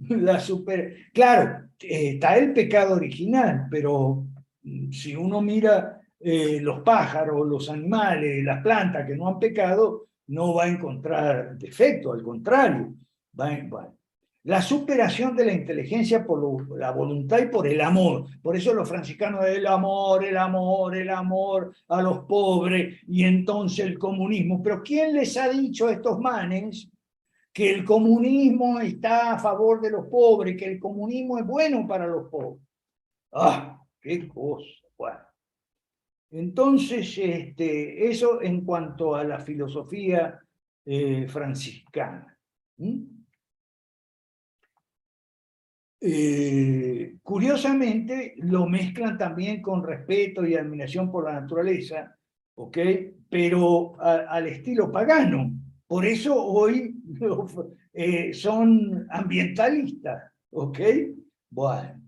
claro, está el pecado original, pero si uno mira los pájaros, los animales, las plantas que no han pecado, no va a encontrar defecto, al contrario. La superación de la inteligencia por la voluntad y por el amor. Por eso los franciscanos, el amor, el amor, el amor a los pobres, y entonces el comunismo. Pero ¿quién les ha dicho a estos manes que el comunismo está a favor de los pobres, que el comunismo es bueno para los pobres? ¡Ah, qué cosa! Bueno. Entonces, eso en cuanto a la filosofía franciscana. Curiosamente, lo mezclan también con respeto y admiración por la naturaleza, ¿ok? Pero al estilo pagano. Por eso hoy son ambientalistas, ¿ok? Bueno,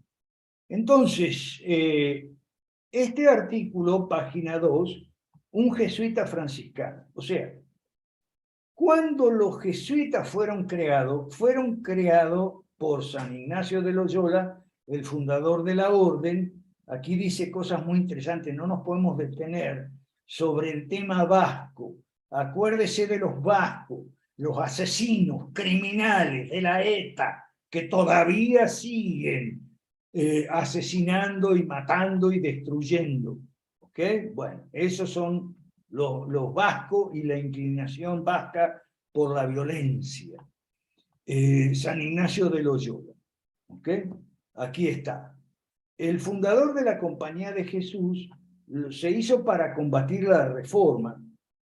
entonces, este artículo, página 2, un jesuita franciscano. O sea, cuando los jesuitas fueron creados por San Ignacio de Loyola, el fundador de la orden. Aquí dice cosas muy interesantes, no nos podemos detener sobre el tema vasco. Acuérdese de los vascos, los asesinos, criminales de la ETA, que todavía siguen asesinando y matando y destruyendo. ¿Ok? Bueno, esos son los vascos y la inclinación vasca por la violencia. San Ignacio de Loyola. ¿Ok? Aquí está. El fundador de la Compañía de Jesús se hizo para combatir la reforma,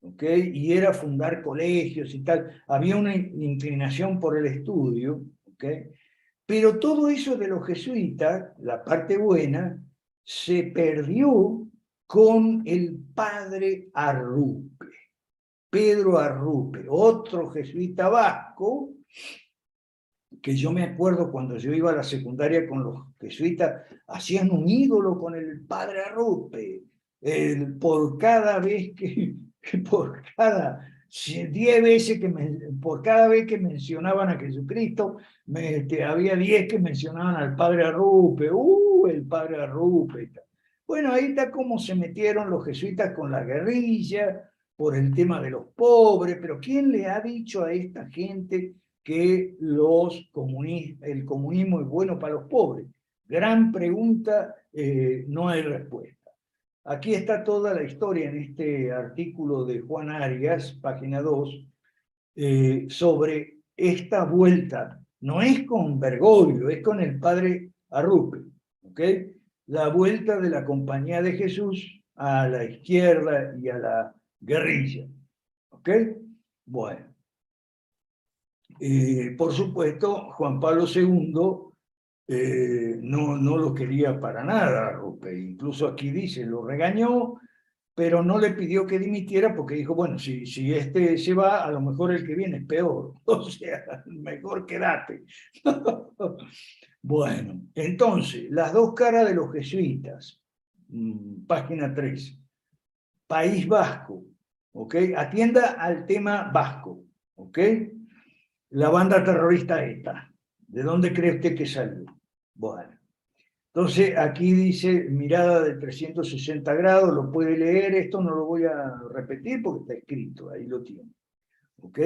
¿ok? Y era fundar colegios y tal. Había una inclinación por el estudio, ¿ok? Pero todo eso de los jesuitas, la parte buena, se perdió con el padre Arrupe, Pedro Arrupe, otro jesuita vasco, que yo me acuerdo cuando yo iba a la secundaria con los jesuitas, hacían un ídolo con el padre Arrupe, por cada vez por cada 10 veces por cada vez que mencionaban a Jesucristo, había 10 que mencionaban al padre Arrupe, el padre Arrupe. Bueno, ahí está cómo se metieron los jesuitas con la guerrilla, por el tema de los pobres, pero ¿quién le ha dicho a esta gente que el comunismo es bueno para los pobres? Gran pregunta, no hay respuesta. Aquí está toda la historia en este artículo de Juan Arias, página 2, sobre esta vuelta. No es con Bergoglio, es con el padre Arrupe, ¿ok? La vuelta de la Compañía de Jesús a la izquierda y a la guerrilla, ¿ok? Bueno. Por supuesto, Juan Pablo II no lo quería para nada, Arrupe. Incluso aquí dice, lo regañó, pero no le pidió que dimitiera porque dijo, bueno, si este se va, a lo mejor el que viene es peor. O sea, mejor quédate. Bueno, entonces, las dos caras de los jesuitas, página 3. País Vasco, ¿ok? Atienda al tema vasco, ¿ok? La banda terrorista ETA. ¿De dónde cree usted que salió? Bueno. Entonces, aquí dice mirada de 360 grados, lo puede leer, esto no lo voy a repetir porque está escrito, ahí lo tiene. ¿Ok?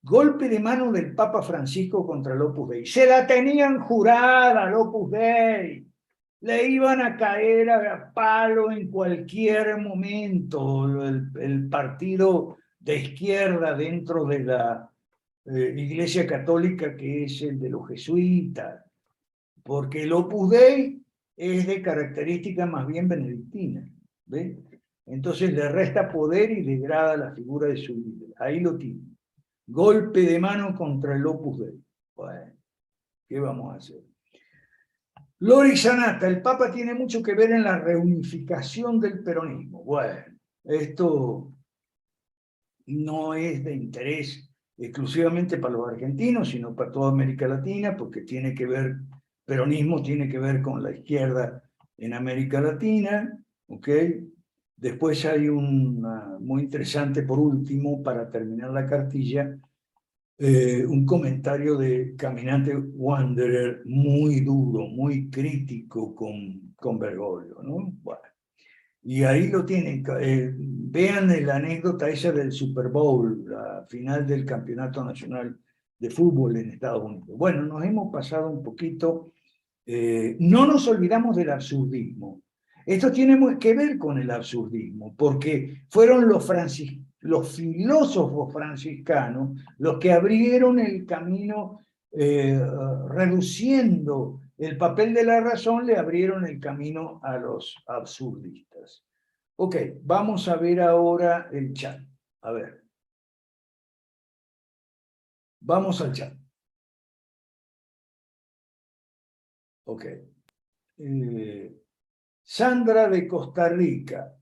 Golpe de mano del Papa Francisco contra el Opus Dei. Se la tenían jurada al Opus Dei. Le iban a caer a palo en cualquier momento el partido de izquierda dentro de la Iglesia Católica, que es el de los jesuitas, porque el Opus Dei es de característica más bien benedictina, ¿ve? Entonces le resta poder y degrada la figura de su líder. Ahí lo tiene. Golpe de mano contra el Opus Dei. Bueno, ¿qué vamos a hacer? Lori Sanata, el Papa tiene mucho que ver en la reunificación del peronismo. Bueno, esto no es de interés exclusivamente para los argentinos, sino para toda América Latina, porque tiene que ver, peronismo tiene que ver con la izquierda en América Latina, ¿ok? Después hay una muy interesante, por último, para terminar la cartilla, un comentario de Caminante Wanderer muy duro, muy crítico con Bergoglio, ¿no? Bueno, y ahí lo tienen. Vean la anécdota esa del Super Bowl, la final del Campeonato Nacional de Fútbol en Estados Unidos. Bueno, nos hemos pasado un poquito. No nos olvidamos del absurdismo. Esto tiene que ver con el absurdismo, porque fueron los filósofos franciscanos los que abrieron el camino, reduciendo el papel de la razón, le abrieron el camino a los absurdistas. Ok, vamos a ver ahora el chat. A ver. Vamos al chat. Ok. Sandra de Costa Rica.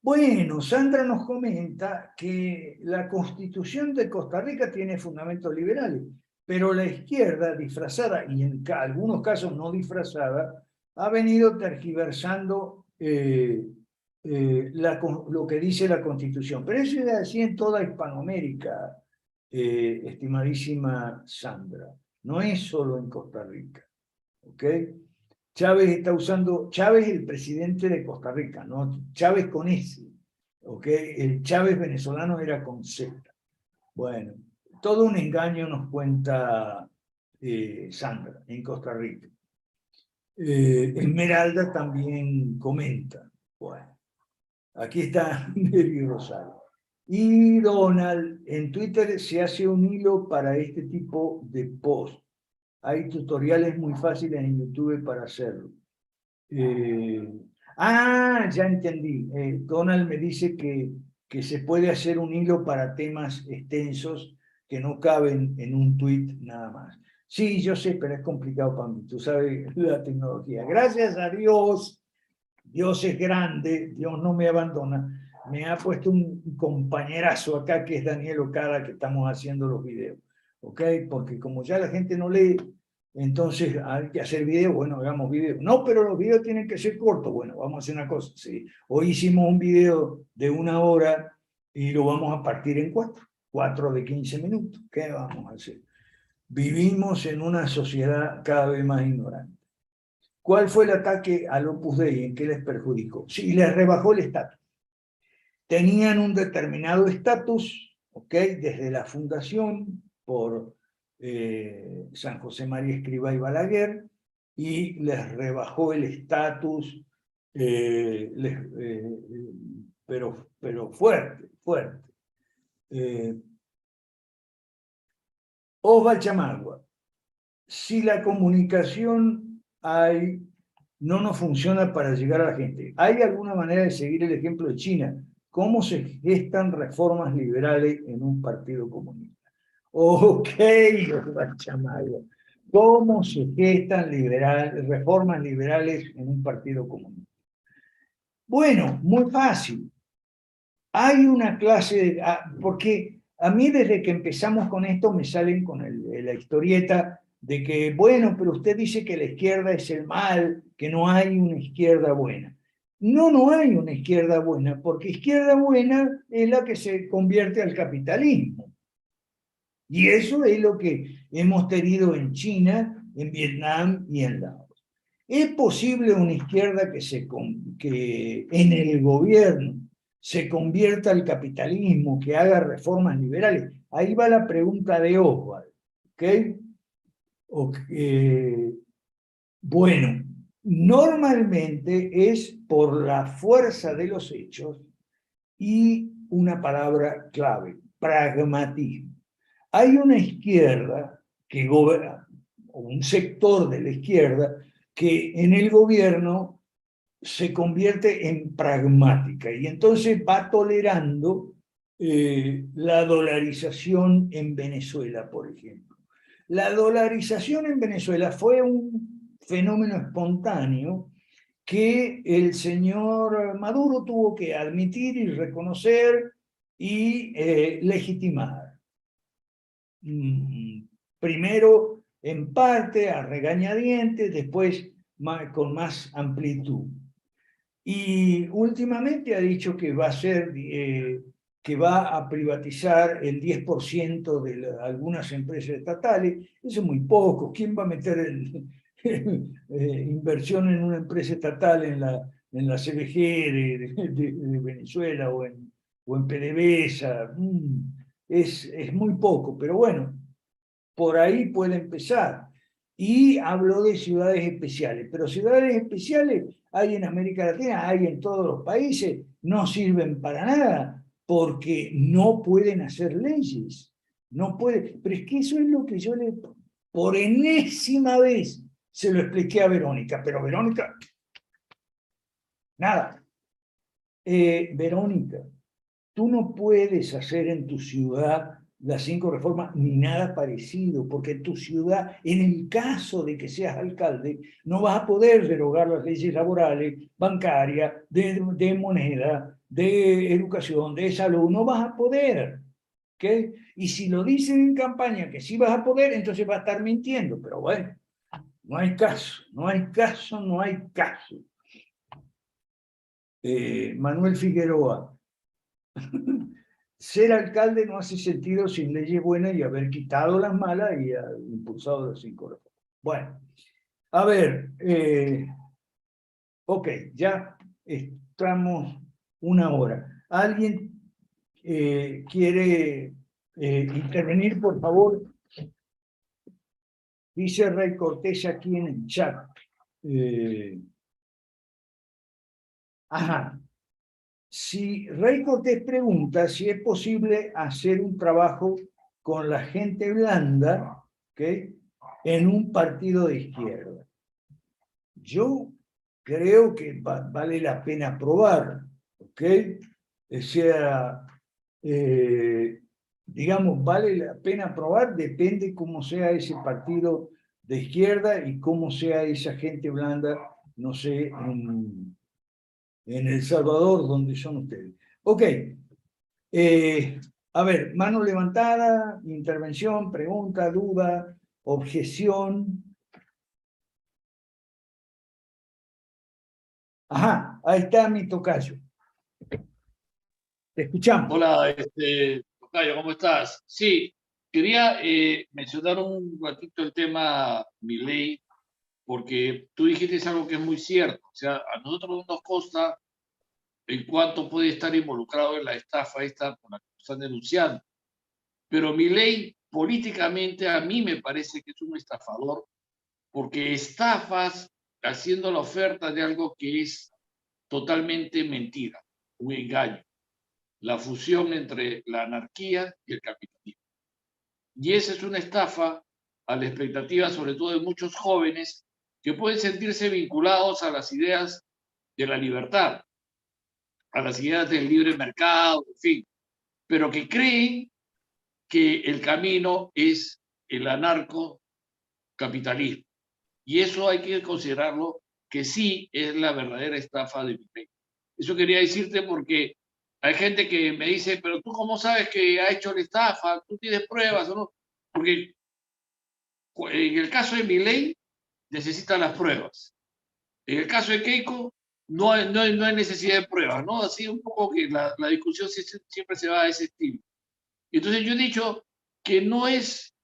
Bueno, Sandra nos comenta que la Constitución de Costa Rica tiene fundamentos liberales, pero la izquierda disfrazada, y en algunos casos no disfrazada, ha venido tergiversando lo que dice la Constitución. Pero eso es así en toda Hispanoamérica, estimadísima Sandra. No es solo en Costa Rica. ¿Ok? Chávez está usando, Chávez el presidente de Costa Rica, ¿no? Chávez con S, ¿ok? El Chávez venezolano era con Z. Bueno, todo un engaño nos cuenta Sandra en Costa Rica. Esmeralda también comenta. Bueno, aquí está Mary Rosario. Y Donald, en Twitter se hace un hilo para este tipo de post. Hay tutoriales muy fáciles en YouTube para hacerlo. Ya entendí. Donald me dice que se puede hacer un hilo para temas extensos que no caben en un tweet nada más. Sí, yo sé, pero es complicado para mí. Tú sabes la tecnología. Gracias a Dios, Dios es grande, Dios no me abandona. Me ha puesto un compañerazo acá que es Daniel Ocada, que estamos haciendo los videos. ¿Ok? Porque como ya la gente no lee, entonces hay que hacer videos, bueno, hagamos videos. No, pero los videos tienen que ser cortos. Bueno, vamos a hacer una cosa. Sí. Hoy hicimos un video de 1 hora y lo vamos a partir en 4 de 15 minutos. ¿Qué vamos a hacer? Vivimos en una sociedad cada vez más ignorante. ¿Cuál fue el ataque al Opus Dei? ¿En qué les perjudicó? Sí, les rebajó el estatus. Tenían un determinado estatus, ¿ok? Desde la fundación por San José María Escrivá y Balaguer, y les rebajó el estatus, pero fuerte, fuerte. Osvaldo Chamagua, si la comunicación no nos funciona para llegar a la gente, ¿hay alguna manera de seguir el ejemplo de China? ¿Cómo se gestan reformas liberales en un partido comunista? Ok, Osvaldo Chamagua. ¿Cómo se gestan reformas liberales en un partido comunista? Bueno, muy fácil. Hay una clase porque a mí desde que empezamos con esto me salen con la historieta de que, bueno, pero usted dice que la izquierda es el mal, que no hay una izquierda buena. No, no hay una izquierda buena, porque izquierda buena es la que se convierte al capitalismo. Y eso es lo que hemos tenido en China, en Vietnam y en Laos. ¿Es posible una izquierda que en el gobierno se convierta al capitalismo, que haga reformas liberales? Ahí va la pregunta de Oswald. Bueno, normalmente es por la fuerza de los hechos y una palabra clave, pragmatismo. Hay una izquierda que gobierna, o un sector de la izquierda, que en el gobierno se convierte en pragmática y entonces va tolerando la dolarización en Venezuela, por ejemplo. La dolarización en Venezuela fue un fenómeno espontáneo que el señor Maduro tuvo que admitir y reconocer y legitimar. Primero en parte, a regañadientes, después con más amplitud. Y últimamente ha dicho que va a ser, que va a privatizar el 10% de algunas empresas estatales. Eso es muy poco. ¿Quién va a meter inversión en una empresa estatal en la CBG de Venezuela o en PDVSA? Es muy poco, pero bueno, por ahí puede empezar. Y habló de ciudades especiales, pero ciudades especiales hay en América Latina, hay en todos los países, no sirven para nada, porque no pueden hacer leyes, no pueden, pero es que eso es lo que yo le, por enésima vez, se lo expliqué a Verónica, pero Verónica, nada. Verónica, tú no puedes hacer en tu ciudad las 5 reformas ni nada parecido, porque en tu ciudad, en el caso de que seas alcalde, no vas a poder derogar las leyes laborales, bancarias, de moneda, de educación, de salud, no vas a poder. ¿Okay? Y si lo dicen en campaña que sí vas a poder, entonces va a estar mintiendo, pero bueno, no hay caso, no hay caso, no hay caso. Manuel Figueroa. Ser alcalde no hace sentido sin leyes buenas y haber quitado las malas y impulsado las 5 reformas. Bueno, a ver, ok, ya estamos 1 hora. ¿Alguien quiere intervenir, por favor? Dice Rey Cortés aquí en el chat. Ajá. Si Rey Cortés pregunta si es posible hacer un trabajo con la gente blanda, ¿okay?, en un partido de izquierda. Yo creo que vale la pena probar, ¿ok? O sea, digamos, vale la pena probar, depende cómo sea ese partido de izquierda y cómo sea esa gente blanda, no sé, en El Salvador, donde son ustedes. Ok. A ver, mano levantada, intervención, pregunta, duda, objeción. Ajá, ahí está mi tocayo. Te escuchamos. Hola, tocayo, ¿cómo estás? Sí, quería mencionar un ratito el tema Milei, porque tú dijiste algo que es muy cierto. O sea, a nosotros no nos consta en cuánto puede estar involucrado en la estafa esta por la que están denunciando. Pero Milei, políticamente, a mí me parece que es un estafador, porque estafas haciendo la oferta de algo que es totalmente mentira, un engaño. La fusión entre la anarquía y el capitalismo. Y esa es una estafa a la expectativa, sobre todo de muchos jóvenes, que pueden sentirse vinculados a las ideas de la libertad, a las ideas del libre mercado, en fin, pero que creen que el camino es el anarcocapitalismo. Y eso hay que considerarlo que sí es la verdadera estafa de Milei. Eso quería decirte porque hay gente que me dice, pero tú cómo sabes que ha hecho la estafa, tú tienes pruebas o no, porque en el caso de Milei necesitan las pruebas. En el caso de Keiko no hay necesidad de pruebas, ¿no? Así un poco que la discusión siempre se va a ese estilo. Entonces yo he dicho que no es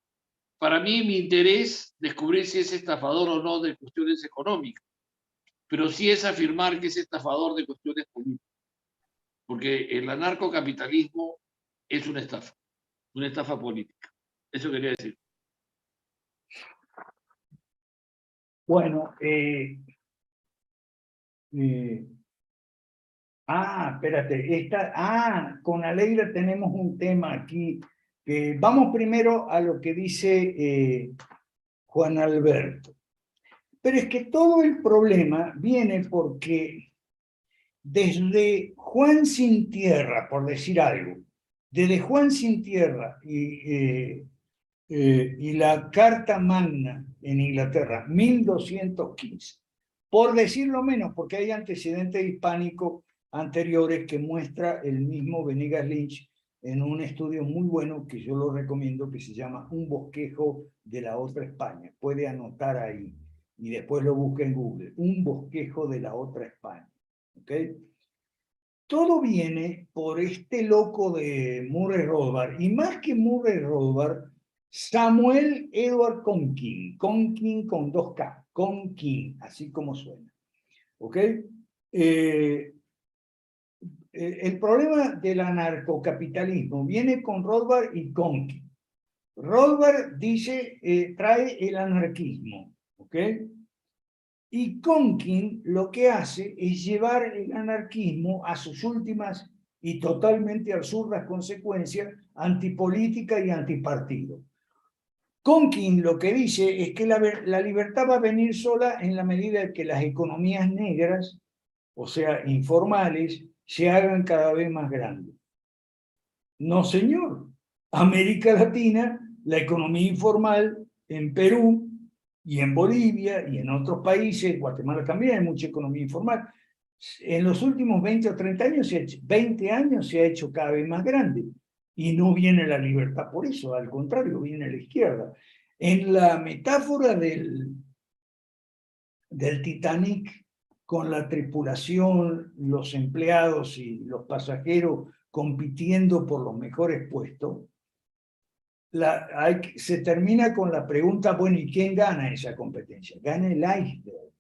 para mí mi interés descubrir si es estafador o no de cuestiones económicas, pero sí es afirmar que es estafador de cuestiones políticas, porque el anarcocapitalismo es una estafa política. Eso quería decir. Bueno, espérate, con Alegra tenemos un tema aquí. Vamos primero a lo que dice Juan Alberto. Pero es que todo el problema viene porque desde Juan Sin Tierra, por decir algo, desde Juan Sin Tierra y y la Carta Magna en Inglaterra, 1215. Por decirlo menos, porque hay antecedentes hispánicos anteriores que muestra el mismo Venegas Lynch en un estudio muy bueno que yo lo recomiendo, que se llama Un bosquejo de la otra España. Puede anotar ahí y después lo busca en Google. Un bosquejo de la otra España. ¿Ok? Todo viene por este loco de Murray Rothbard, y más que Murray Rothbard, Samuel Edward Conkin, Conkin con 2K, Conkin, así como suena. ¿Ok? El problema del anarcocapitalismo viene con Rothbard y Conkin. Rothbard dice, trae el anarquismo, ¿ok? Y Conkin lo que hace es llevar el anarquismo a sus últimas y totalmente absurdas consecuencias antipolítica y antipartido. Conkin lo que dice es que la libertad va a venir sola en la medida en que las economías negras, o sea, informales, se hagan cada vez más grandes. No, señor. América Latina, la economía informal en Perú y en Bolivia y en otros países, Guatemala también hay mucha economía informal, en los últimos 20 o 30 años, 20 años se ha hecho cada vez más grande. Y no viene la libertad por eso, al contrario, viene la izquierda. En la metáfora del Titanic, con la tripulación, los empleados y los pasajeros compitiendo por los mejores puestos, se termina con la pregunta, bueno, ¿y quién gana esa competencia? Gana el iceberg.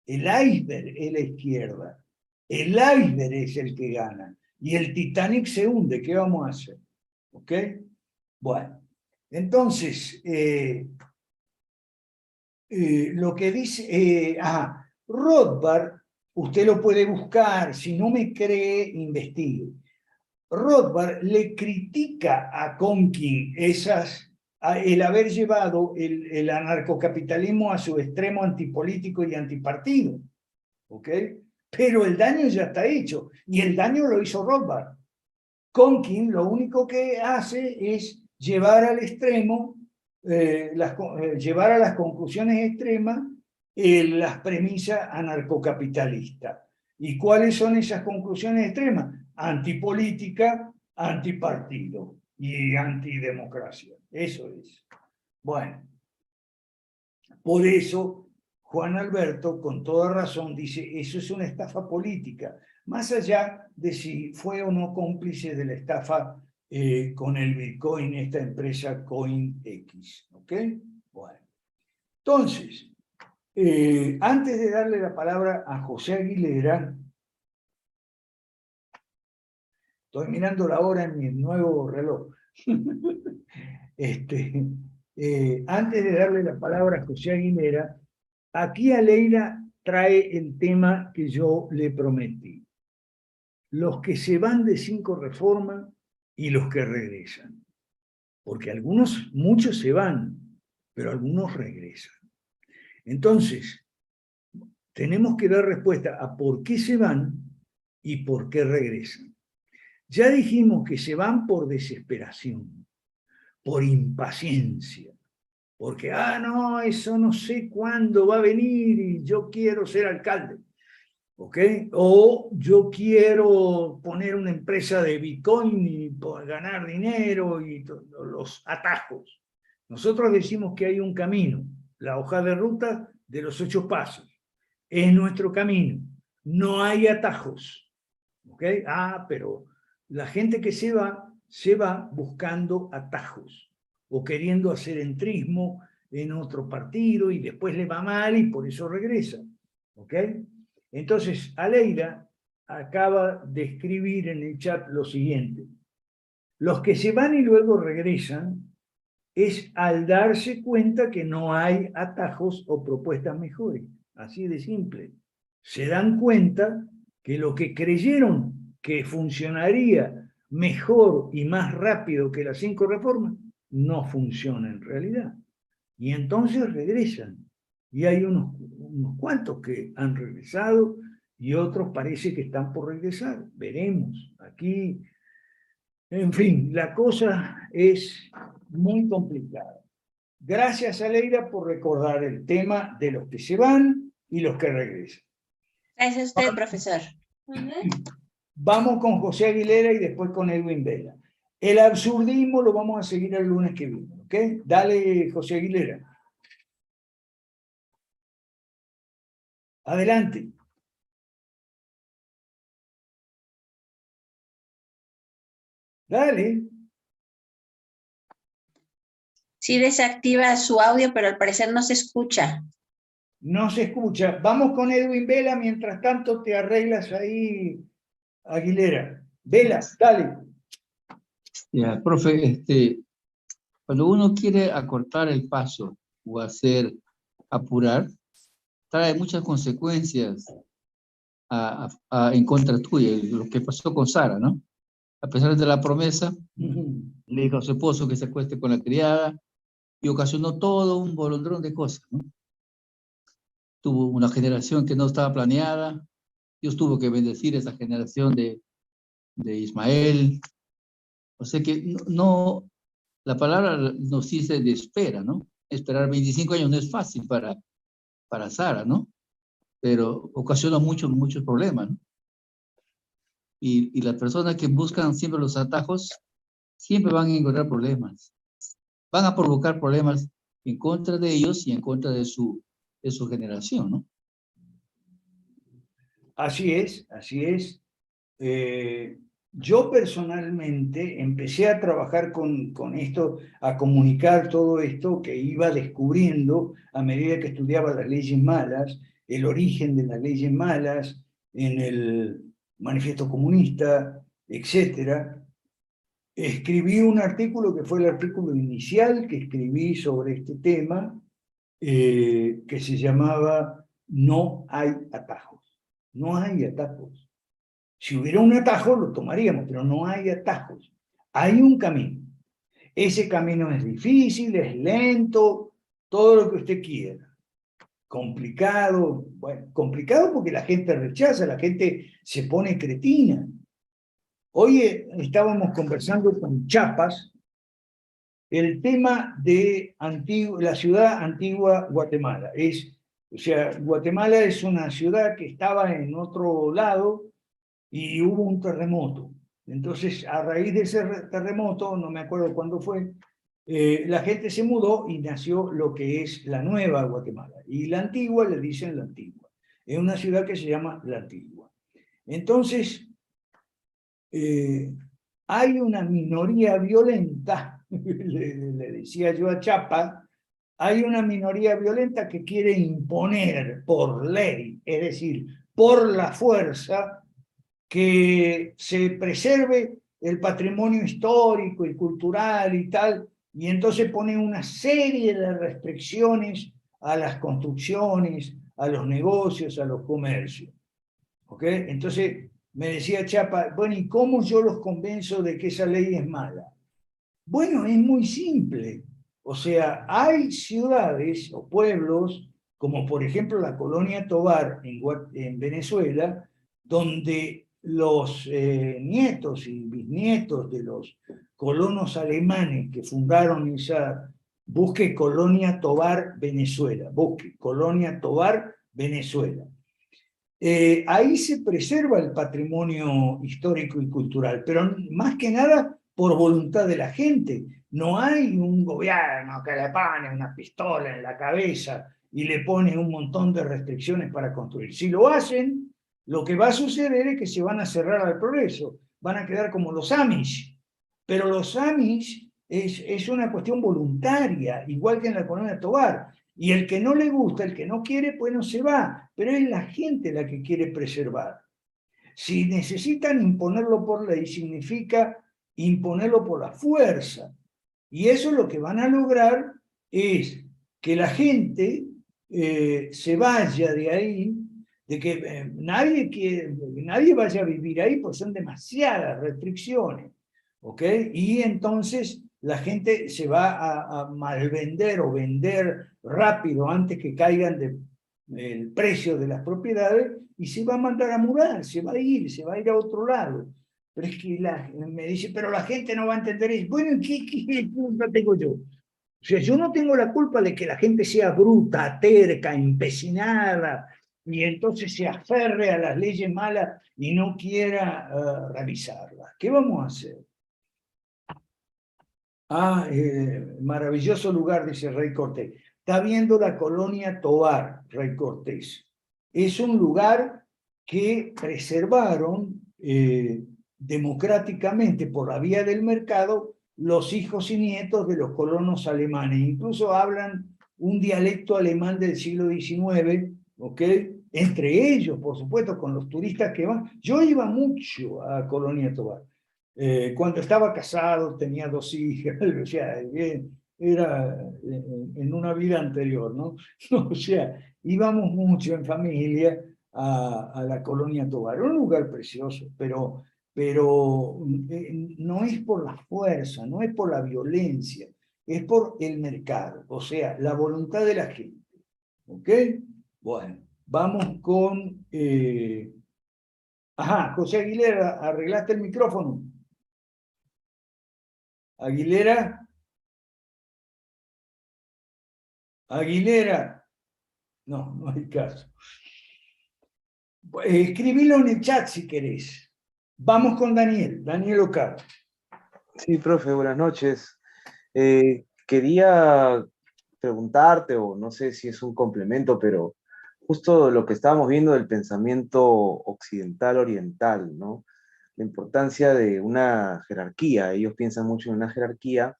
El iceberg es la izquierda. El iceberg es el que gana. Y el Titanic se hunde. ¿Qué vamos a hacer? ¿Ok? Bueno, entonces, lo que dice, Rothbard, usted lo puede buscar, si no me cree, investigue. Rothbard le critica a Conkin el haber llevado el anarcocapitalismo a su extremo antipolítico y antipartido, ¿ok? Pero el daño ya está hecho, y el daño lo hizo Rothbard. Conkin lo único que hace es llevar al extremo, llevar a las conclusiones extremas las premisas anarcocapitalistas. ¿Y cuáles son esas conclusiones extremas? Antipolítica, antipartido y antidemocracia. Eso es. Bueno, por eso Juan Alberto, con toda razón, dice, eso es una estafa política, más allá de si fue o no cómplice de la estafa con el Bitcoin, esta empresa CoinX. ¿Ok? Bueno. Entonces, antes de darle la palabra a José Aguilera, estoy mirando la hora en mi nuevo reloj. Antes de darle la palabra a José Aguilera, aquí Aleida trae el tema que yo le prometí. Los que se van de 5 Reformas y los que regresan. Porque muchos se van, pero algunos regresan. Entonces, tenemos que dar respuesta a por qué se van y por qué regresan. Ya dijimos que se van por desesperación, por impaciencia, porque, no, eso no sé cuándo va a venir y yo quiero ser alcalde, ¿ok? O yo quiero poner una empresa de Bitcoin y ganar dinero y los atajos. Nosotros decimos que hay un camino, la hoja de ruta de los 8 pasos. Es nuestro camino, no hay atajos, ¿ok? Pero la gente que se va buscando atajos o queriendo hacer entrismo en otro partido y después le va mal y por eso regresa, ¿ok? Entonces, Aleida acaba de escribir en el chat lo siguiente. Los que se van y luego regresan es al darse cuenta que no hay atajos o propuestas mejores. Así de simple. Se dan cuenta que lo que creyeron que funcionaría mejor y más rápido que las 5 reformas, no funciona en realidad. Y entonces regresan. Y hay unos cuantos que han regresado y otros parece que están por regresar. Veremos. Aquí, en fin, la cosa es muy complicada. Gracias, Aleida, por recordar el tema de los que se van y los que regresan. Gracias a usted, profesor. Vamos con José Aguilera y después con Edwin Vela. El absurdismo lo vamos a seguir el lunes que viene, ¿ok? Dale, José Aguilera. Adelante. Dale. Sí desactiva su audio, pero al parecer no se escucha. No se escucha. Vamos con Edwin Vela, mientras tanto te arreglas ahí, Aguilera. Vela, dale. Ya, profe, cuando uno quiere acortar el paso o apurar, trae muchas consecuencias en contra tuya, lo que pasó con Sara, ¿no? A pesar de la promesa, le dijo a su esposo que se acueste con la criada y ocasionó todo un bolondrón de cosas, ¿no? Tuvo una generación que no estaba planeada, Dios tuvo que bendecir esa generación de Ismael. O sea que la palabra nos dice de espera, ¿no? Esperar 25 años no es fácil para Sara, ¿no? Pero ocasiona muchos problemas, ¿no? Y las personas que buscan siempre los atajos, siempre van a encontrar problemas. Van a provocar problemas en contra de ellos y en contra de su generación, ¿no? Así es, así es. Yo personalmente empecé a trabajar con esto, a comunicar todo esto que iba descubriendo a medida que estudiaba las leyes malas, el origen de las leyes malas, en el Manifiesto Comunista, etc. Escribí un artículo que fue el artículo inicial que escribí sobre este tema, que se llamaba No hay atajos. No hay atajos. Si hubiera un atajo, lo tomaríamos, pero no hay atajos. Hay un camino. Ese camino es difícil, es lento, todo lo que usted quiera. Complicado, bueno, complicado porque la gente rechaza, la gente se pone cretina. Hoy estábamos conversando con Chiapas el tema de la ciudad antigua Guatemala. O sea, Guatemala es una ciudad que estaba en otro lado y hubo un terremoto. Entonces, a raíz de ese terremoto, no me acuerdo cuándo fue, la gente se mudó y nació lo que es la nueva Guatemala. Y la antigua le dicen la antigua. Es una ciudad que se llama la antigua. Entonces, hay una minoría violenta, le decía yo a Chapa, hay una minoría violenta que quiere imponer por ley, es decir, por la fuerza, que se preserve el patrimonio histórico y cultural y tal, y entonces pone una serie de restricciones a las construcciones, a los negocios, a los comercios. ¿Ok? Entonces me decía Chapa, bueno, ¿y cómo yo los convenzo de que esa ley es mala? Bueno, es muy simple. O sea, hay ciudades o pueblos, como por ejemplo la colonia Tovar en Venezuela, donde los nietos y bisnietos de los colonos alemanes que fundaron esa, busque Colonia Tovar Venezuela, busque Colonia Tovar Venezuela. Ahí se preserva el patrimonio histórico y cultural, pero más que nada por voluntad de la gente. No hay un gobierno que le pone una pistola en la cabeza y le pone un montón de restricciones para construir. Si lo hacen, lo que va a suceder es que se van a cerrar al progreso, van a quedar como los Amish. Pero los Amish es una cuestión voluntaria, igual que en la colonia Tovar. Y el que no le gusta, el que no quiere, pues no se va. Pero es la gente la que quiere preservar. Si necesitan imponerlo por ley, significa imponerlo por la fuerza. Y eso lo que van a lograr es que la gente se vaya de ahí, de que nadie vaya a vivir ahí, pues son demasiadas restricciones. ¿Ok? Y entonces la gente se va a malvender o vender rápido antes que caigan el precio de las propiedades y se va a mandar a mudar, se va a ir a otro lado. pero es que me dice, pero la gente no va a entender eso. Bueno, ¿qué culpa tengo yo? O sea, yo no tengo la culpa de que la gente sea bruta, terca, empecinada, y entonces se aferre a las leyes malas y no quiera revisarlas. ¿Qué vamos a hacer? Maravilloso lugar, dice Rey Cortés. Está viendo la colonia Tovar, Rey Cortés. Es un lugar que preservaron democráticamente por la vía del mercado los hijos y nietos de los colonos alemanes. Incluso hablan un dialecto alemán del siglo XIX, ¿ok? Entre ellos, por supuesto, con los turistas que van. Yo iba mucho a Colonia Tovar. Cuando estaba casado, tenía 2 hijas, o sea, era en una vida anterior, ¿no? O sea, íbamos mucho en familia a la Colonia Tovar, un lugar precioso, pero no es por la fuerza, no es por la violencia, es por el mercado, o sea, la voluntad de la gente, ¿ok? Bueno, vamos con... José Aguilera, ¿arreglaste el micrófono? Aguilera. Aguilera. No, no hay caso. Escribilo en el chat si querés. Vamos con Daniel, Daniel Ocar. Sí, profe, buenas noches. Quería preguntarte, o no sé si es un complemento, pero justo lo que estábamos viendo del pensamiento occidental-oriental, ¿no? La importancia de una jerarquía. Ellos piensan mucho en una jerarquía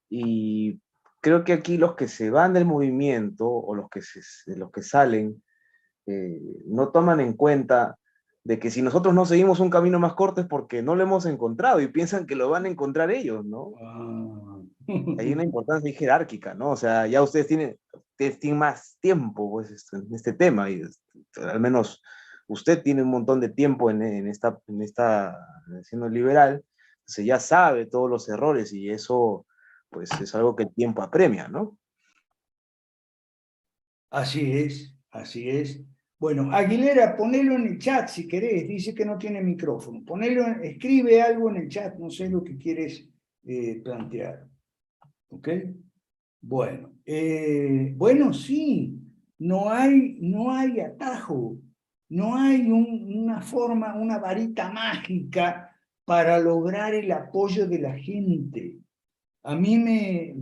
y creo que aquí los que se van del movimiento o los que salen no toman en cuenta de que si nosotros no seguimos un camino más corto es porque no lo hemos encontrado y piensan que lo van a encontrar ellos, ¿no? Hay una importancia jerárquica, ¿no? O sea, ya ustedes tienen más tiempo pues, en este tema y al menos usted tiene un montón de tiempo en esta siendo liberal, entonces ya sabe todos los errores y eso pues es algo que el tiempo apremia, ¿no? Así es, así es. Bueno, Aguilera, ponelo en el chat si querés, dice que no tiene micrófono. Escribe algo en el chat, no sé lo que quieres plantear. ¿Ok? Bueno, bueno, sí, no hay atajo, no hay una forma, una varita mágica para lograr el apoyo de la gente. A mí me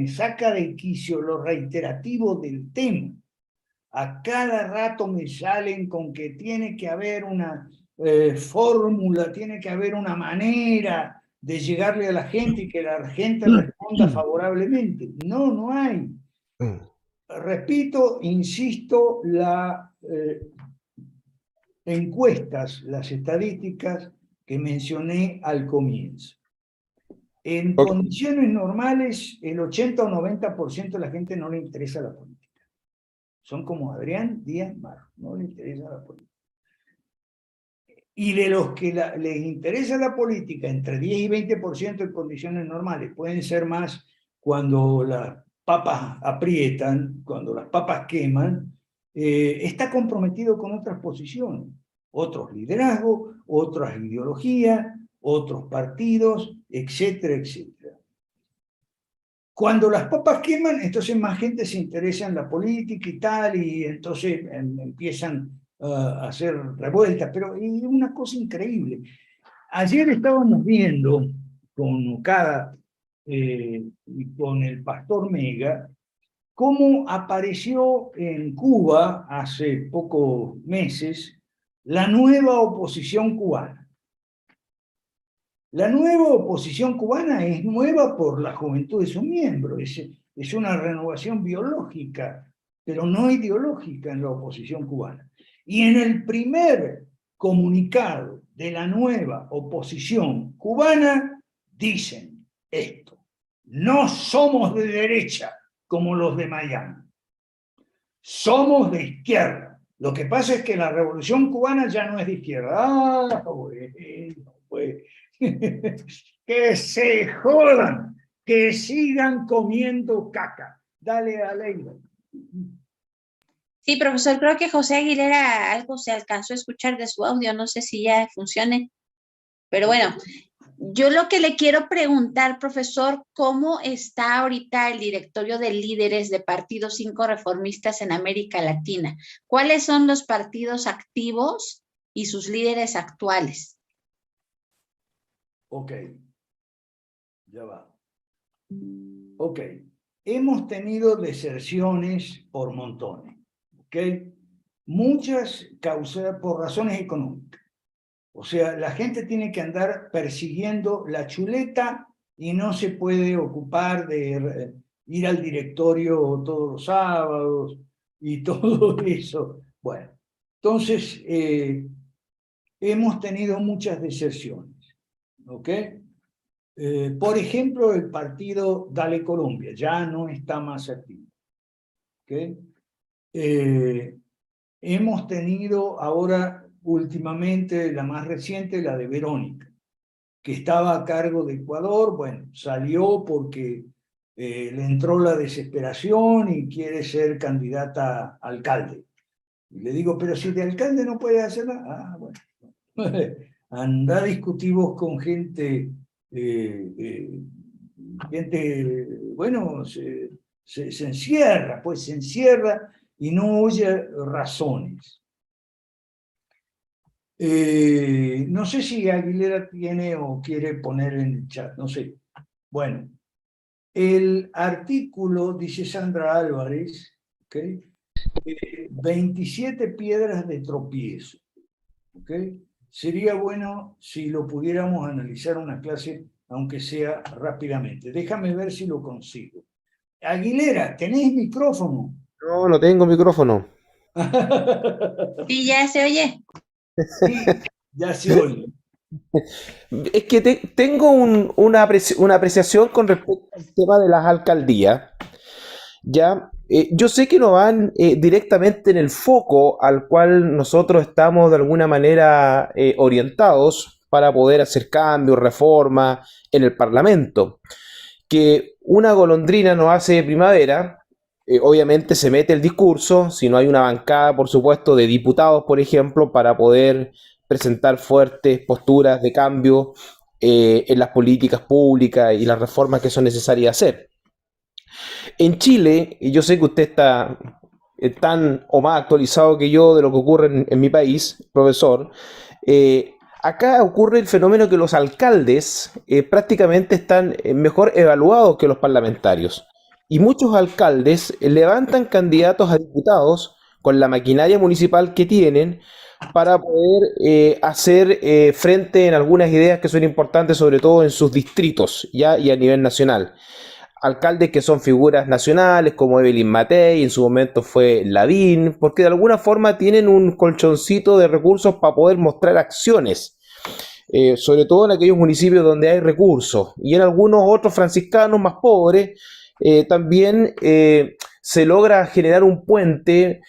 saca de quicio lo reiterativo del tema. A cada rato me salen con que tiene que haber una fórmula, tiene que haber una manera de llegarle a la gente y que la gente responda favorablemente. No, no hay. Repito, insisto, las encuestas, las estadísticas que mencioné al comienzo. En condiciones normales, el 80 o 90% de la gente no le interesa la política. Son como Adrián Díaz Marro, no le interesa la política. Y de los que les interesa la política, entre 10 y 20% en condiciones normales, pueden ser más cuando las papas aprietan, cuando las papas queman, está comprometido con otras posiciones, otros liderazgos, otras ideologías, otros partidos, etcétera, etcétera. Cuando las papas queman, entonces más gente se interesa en la política y tal, y entonces empiezan a hacer revueltas, pero es una cosa increíble. Ayer estábamos viendo con Okada y con el pastor Mega cómo apareció en Cuba hace pocos meses la nueva oposición cubana. La nueva oposición cubana es nueva por la juventud de sus miembros, es una renovación biológica, pero no ideológica en la oposición cubana. Y en el primer comunicado de la nueva oposición cubana dicen esto: no somos de derecha como los de Miami, somos de izquierda. Lo que pasa es que la revolución cubana ya no es de izquierda. Bueno, pues que se jodan, que sigan comiendo caca. Dale a Leila. Sí, profesor, creo que José Aguilera algo se alcanzó a escuchar de su audio, no sé si ya funcione, pero bueno, yo lo que le quiero preguntar, profesor, ¿cómo está ahorita el directorio de líderes de partidos 5 reformistas en América Latina? ¿Cuáles son los partidos activos y sus líderes actuales? Ok, ya va. Ok, hemos tenido deserciones por montones, ok, muchas causadas por razones económicas. O sea, la gente tiene que andar persiguiendo la chuleta y no se puede ocupar de ir al directorio todos los sábados y todo eso. Bueno, entonces hemos tenido muchas deserciones, ¿ok? Por ejemplo, el partido Dale Colombia ya no está más activo, ¿ok? Hemos tenido ahora últimamente, la más reciente, la de Verónica, que estaba a cargo de Ecuador. Bueno, salió porque le entró la desesperación y quiere ser candidata a alcalde. Y le digo, pero si de alcalde no puede hacer nada. Ah, bueno. Anda, discutimos con gente, bueno, se encierra, pues se encierra y no oye razones. No sé si Aguilera tiene o quiere poner en el chat, no sé. Bueno, el artículo, dice Sandra Álvarez, ¿okay? 27 piedras de tropiezo, ¿ok? Sería bueno si lo pudiéramos analizar una clase, aunque sea rápidamente. Déjame ver si lo consigo. Aguilera, ¿tenés micrófono? No, no tengo micrófono. Sí, ya se oye. Sí, ya se oye. Es que tengo una apreciación con respecto al tema de las alcaldías. Ya, yo sé que no van directamente en el foco al cual nosotros estamos de alguna manera orientados para poder hacer cambios, reformas en el Parlamento. Que una golondrina no hace primavera, obviamente se mete el discurso, si no hay una bancada, por supuesto, de diputados, por ejemplo, para poder presentar fuertes posturas de cambio en las políticas públicas y las reformas que son necesarias hacer. En Chile, y yo sé que usted está tan o más actualizado que yo de lo que ocurre en mi país, profesor, acá ocurre el fenómeno que los alcaldes prácticamente están mejor evaluados que los parlamentarios. Y muchos alcaldes levantan candidatos a diputados con la maquinaria municipal que tienen para poder hacer frente en algunas ideas que son importantes, sobre todo en sus distritos ya y a nivel nacional. Alcaldes que son figuras nacionales como Evelyn Matei, en su momento fue Lavín, porque de alguna forma tienen un colchoncito de recursos para poder mostrar acciones, sobre todo en aquellos municipios donde hay recursos, y en algunos otros franciscanos más pobres también se logra generar un puente,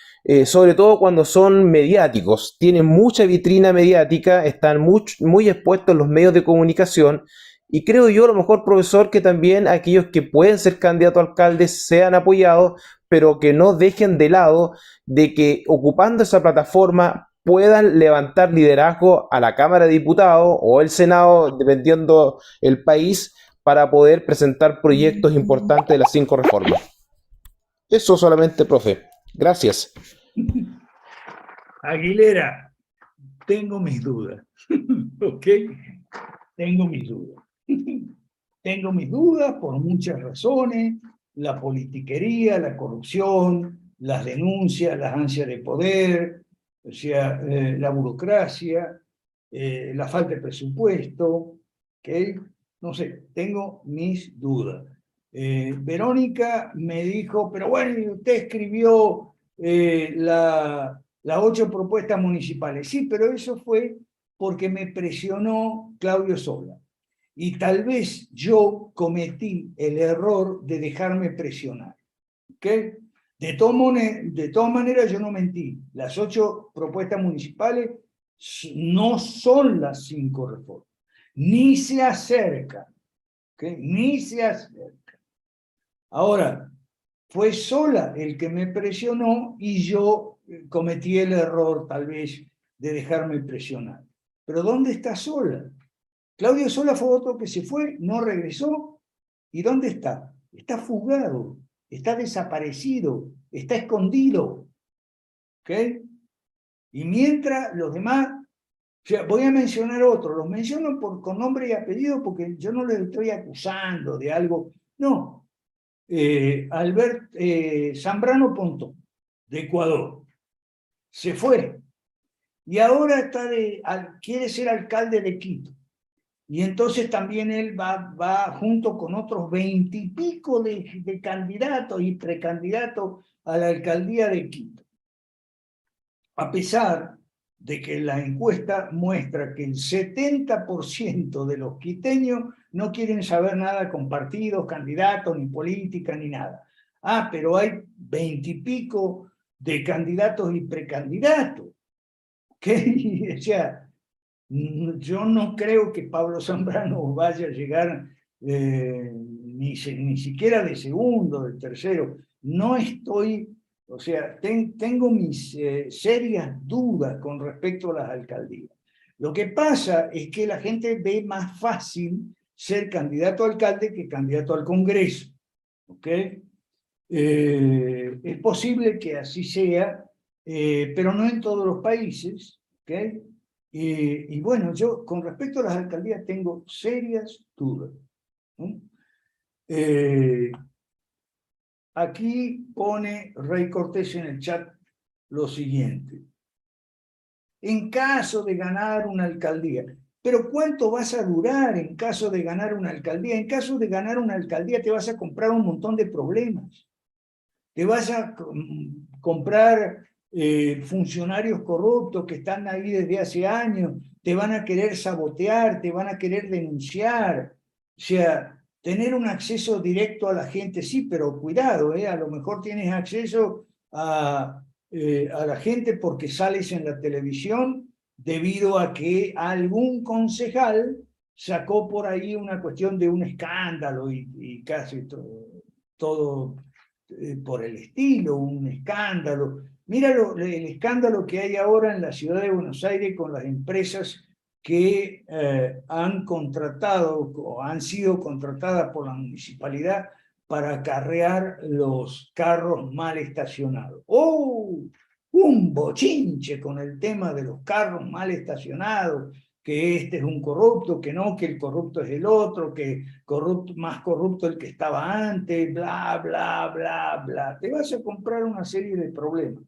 sobre todo cuando son mediáticos, tienen mucha vitrina mediática, están muy expuestos en los medios de comunicación. Y creo yo, a lo mejor, profesor, que también aquellos que pueden ser candidatos a alcaldes sean apoyados, pero que no dejen de lado de que ocupando esa plataforma puedan levantar liderazgo a la Cámara de Diputados o el Senado, dependiendo el país, para poder presentar proyectos importantes de las 5 reformas. Eso solamente, profe. Gracias. Aguilera, tengo mis dudas, ¿ok? Tengo mis dudas. Tengo mis dudas por muchas razones, la politiquería, la corrupción, las denuncias, las ansias de poder, o sea, la burocracia, la falta de presupuesto, ¿ok? No sé, tengo mis dudas. Verónica me dijo, pero bueno, usted escribió las 8 propuestas municipales. Sí, pero eso fue porque me presionó Claudio Sola. Y tal vez yo cometí el error de dejarme presionar. ¿Okay? De todas maneras, yo no mentí. Las 8 propuestas municipales no son las 5 reformas. Ni se acercan. ¿Okay? Ni se acercan. Ahora, fue Sola el que me presionó y yo cometí el error, tal vez, de dejarme presionar. Pero ¿dónde está Sola? Claudio Sola fue otro que se fue, no regresó. ¿Y dónde está? Está fugado, está desaparecido, está escondido. ¿Ok? Y mientras los demás, o sea, voy a mencionar otros, los menciono con nombre y apellido porque yo no les estoy acusando de algo, no. Zambrano Pontón, de Ecuador, se fue y ahora quiere ser alcalde de Quito. Y entonces también él va junto con otros 20 y pico de candidatos y precandidatos a la alcaldía de Quito. A pesar de que la encuesta muestra que el 70% de los quiteños no quieren saber nada con partidos, candidatos, ni política, ni nada. Ah, pero hay 20 y pico de candidatos y precandidatos. ¿Okay? O sea, yo no creo que Pablo Zambrano vaya a llegar ni siquiera de segundo, de tercero. No estoy, o sea, tengo mis serias dudas con respecto a las alcaldías. Lo que pasa es que la gente ve más fácil ser candidato a alcalde que candidato al Congreso. ¿Ok? Es posible que así sea, pero no en todos los países. ¿Ok? Y bueno, yo con respecto a las alcaldías tengo serias dudas. ¿No? Aquí pone Rey Cortés en el chat lo siguiente. En caso de ganar una alcaldía, pero ¿cuánto vas a durar en caso de ganar una alcaldía? En caso de ganar una alcaldía te vas a comprar un montón de problemas. Te vas a comprar funcionarios corruptos que están ahí desde hace años, te van a querer sabotear, te van a querer denunciar. O sea, tener un acceso directo a la gente, sí, pero cuidado, a lo mejor tienes acceso a la gente porque sales en la televisión debido a que algún concejal sacó por ahí una cuestión de un escándalo y casi todo por el estilo, un escándalo. Mira el escándalo que hay ahora en la ciudad de Buenos Aires con las empresas que han contratado o han sido contratadas por la municipalidad para acarrear los carros mal estacionados. ¡Oh! Un bochinche con el tema de los carros mal estacionados, que este es un corrupto, que no, que el corrupto es el otro, que más corrupto el que estaba antes, bla, bla, bla, bla. Te vas a comprar una serie de problemas.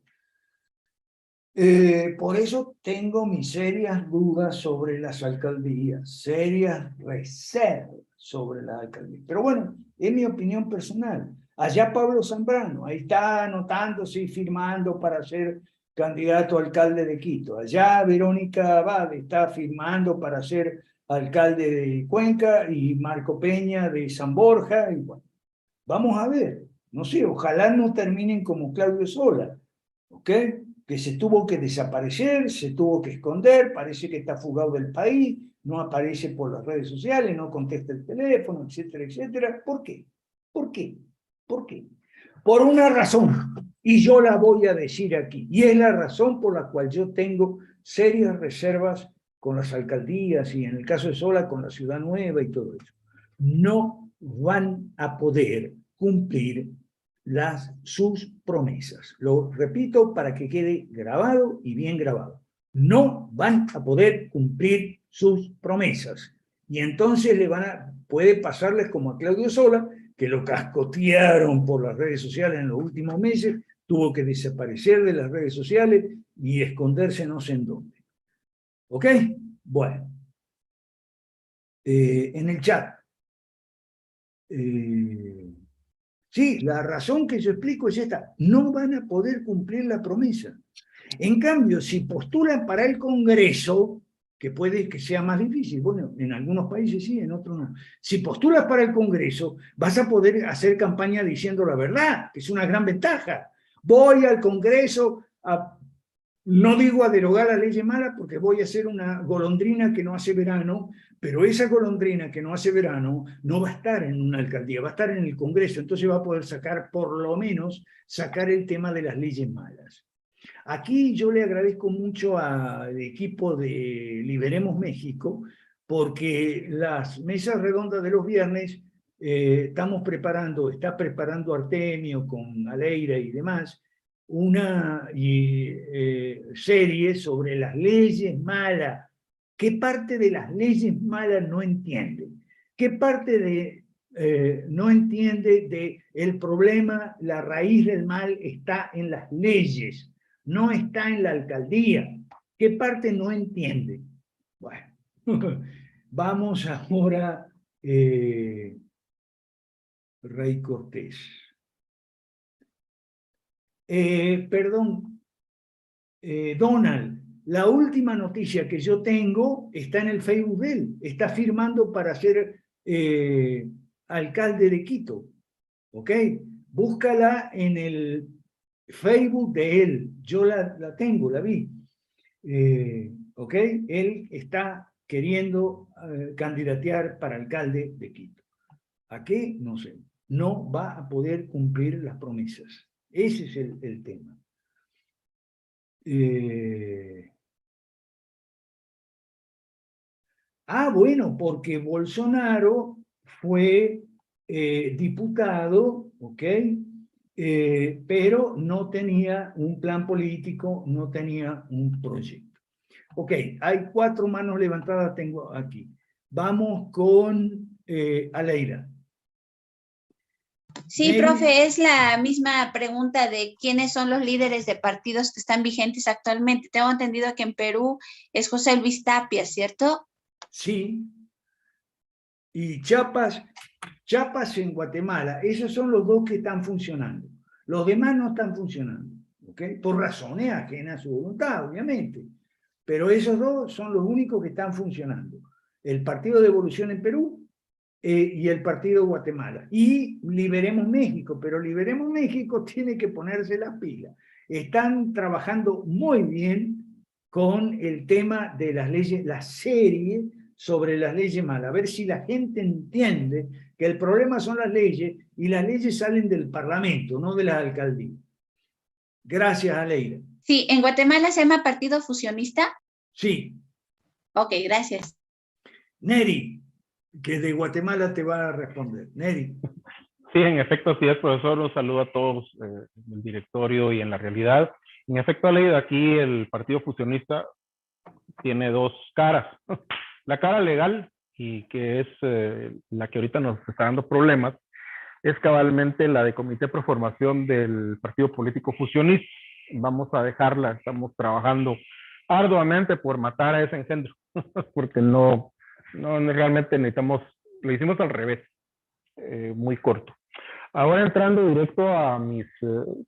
Por eso tengo mis serias dudas sobre las alcaldías, serias reservas sobre las alcaldías. Pero bueno, es mi opinión personal. Allá Pablo Zambrano, ahí está anotándose y firmando para ser candidato a alcalde de Quito. Allá Verónica Abad está firmando para ser alcalde de Cuenca y Marco Peña de San Borja. Y bueno, vamos a ver. No sé, ojalá no terminen como Claudio Sola, ¿ok? Que se tuvo que desaparecer, se tuvo que esconder, parece que está fugado del país, no aparece por las redes sociales, no contesta el teléfono, etcétera, etcétera. ¿Por qué? ¿Por qué? ¿Por qué? Por una razón, y yo la voy a decir aquí, y es la razón por la cual yo tengo serias reservas con las alcaldías y en el caso de Sola con la Ciudad Nueva y todo eso. No van a poder cumplir sus promesas. Lo repito para que quede grabado y bien grabado. No van a poder cumplir sus promesas. Y entonces puede pasarles como a Claudio Sola, que lo cascotearon por las redes sociales en los últimos meses, tuvo que desaparecer de las redes sociales y esconderse no sé en dónde. ¿Ok? Bueno. En el chat. Sí, la razón que yo explico es esta. No van a poder cumplir la promesa. En cambio, si postulan para el Congreso, que puede que sea más difícil, bueno, en algunos países sí, en otros no. Si postulas para el Congreso, vas a poder hacer campaña diciendo la verdad, que es una gran ventaja. Voy al Congreso a No digo a derogar las leyes malas porque voy a hacer una golondrina que no hace verano, pero esa golondrina que no hace verano no va a estar en una alcaldía, va a estar en el Congreso, entonces va a poder sacar, por lo menos, sacar el tema de las leyes malas. Aquí yo le agradezco mucho al equipo de Liberemos México, porque las mesas redondas de los viernes está preparando Artemio con Aleira y demás, una serie sobre las leyes malas. ¿Qué parte de las leyes malas no entienden? ¿Qué parte no entiende de el problema, la raíz del mal está en las leyes, no está en la alcaldía? ¿Qué parte no entiende? Bueno, vamos ahora, Rey Cortés. Perdón, Donald, la última noticia que yo tengo está en el Facebook de él. Está firmando para ser alcalde de Quito. ¿Ok? Búscala en el Facebook de él. Yo la tengo, la vi. ¿Ok? Él está queriendo candidatear para alcalde de Quito. ¿A qué? No sé. No va a poder cumplir las promesas. Ese es el tema. Bueno, porque Bolsonaro fue diputado, ¿ok? Pero no tenía un plan político, no tenía un proyecto. Ok, hay 4 manos levantadas, tengo aquí. Vamos con Aleira. Sí, Neri. profe, es la misma pregunta de quiénes son los líderes de partidos que están vigentes actualmente. Tengo entendido que en Perú es José Luis Tapia, ¿cierto? Sí. Y Chiapas en Guatemala. Esos son los 2 que están funcionando. Los demás no están funcionando, ¿ok? Por razones ajenas a su voluntad, obviamente. Pero esos 2 son los únicos que están funcionando. El Partido de Evolución en Perú y el Partido Guatemala. Y Liberemos México, pero Liberemos México tiene que ponerse las pilas. Están trabajando muy bien con el tema de las leyes, la serie sobre las leyes malas. A ver si la gente entiende que el problema son las leyes y las leyes salen del Parlamento, no de las alcaldías. Gracias, Aleira. Sí, ¿en Guatemala se llama Partido Fusionista? Sí. Ok, gracias. Neri, que de Guatemala te va a responder. Neri. Sí, en efecto, así es, profesor. Un saludo a todos en el directorio y en la realidad. En efecto, Aleida, aquí el Partido Fusionista tiene 2 caras. La cara legal, y que es la que ahorita nos está dando problemas, es cabalmente la de Comité Pro Formación del Partido Político Fusionista. Vamos a dejarla, estamos trabajando arduamente por matar a ese engendro, porque no realmente necesitamos, lo hicimos al revés, muy corto. Ahora entrando directo a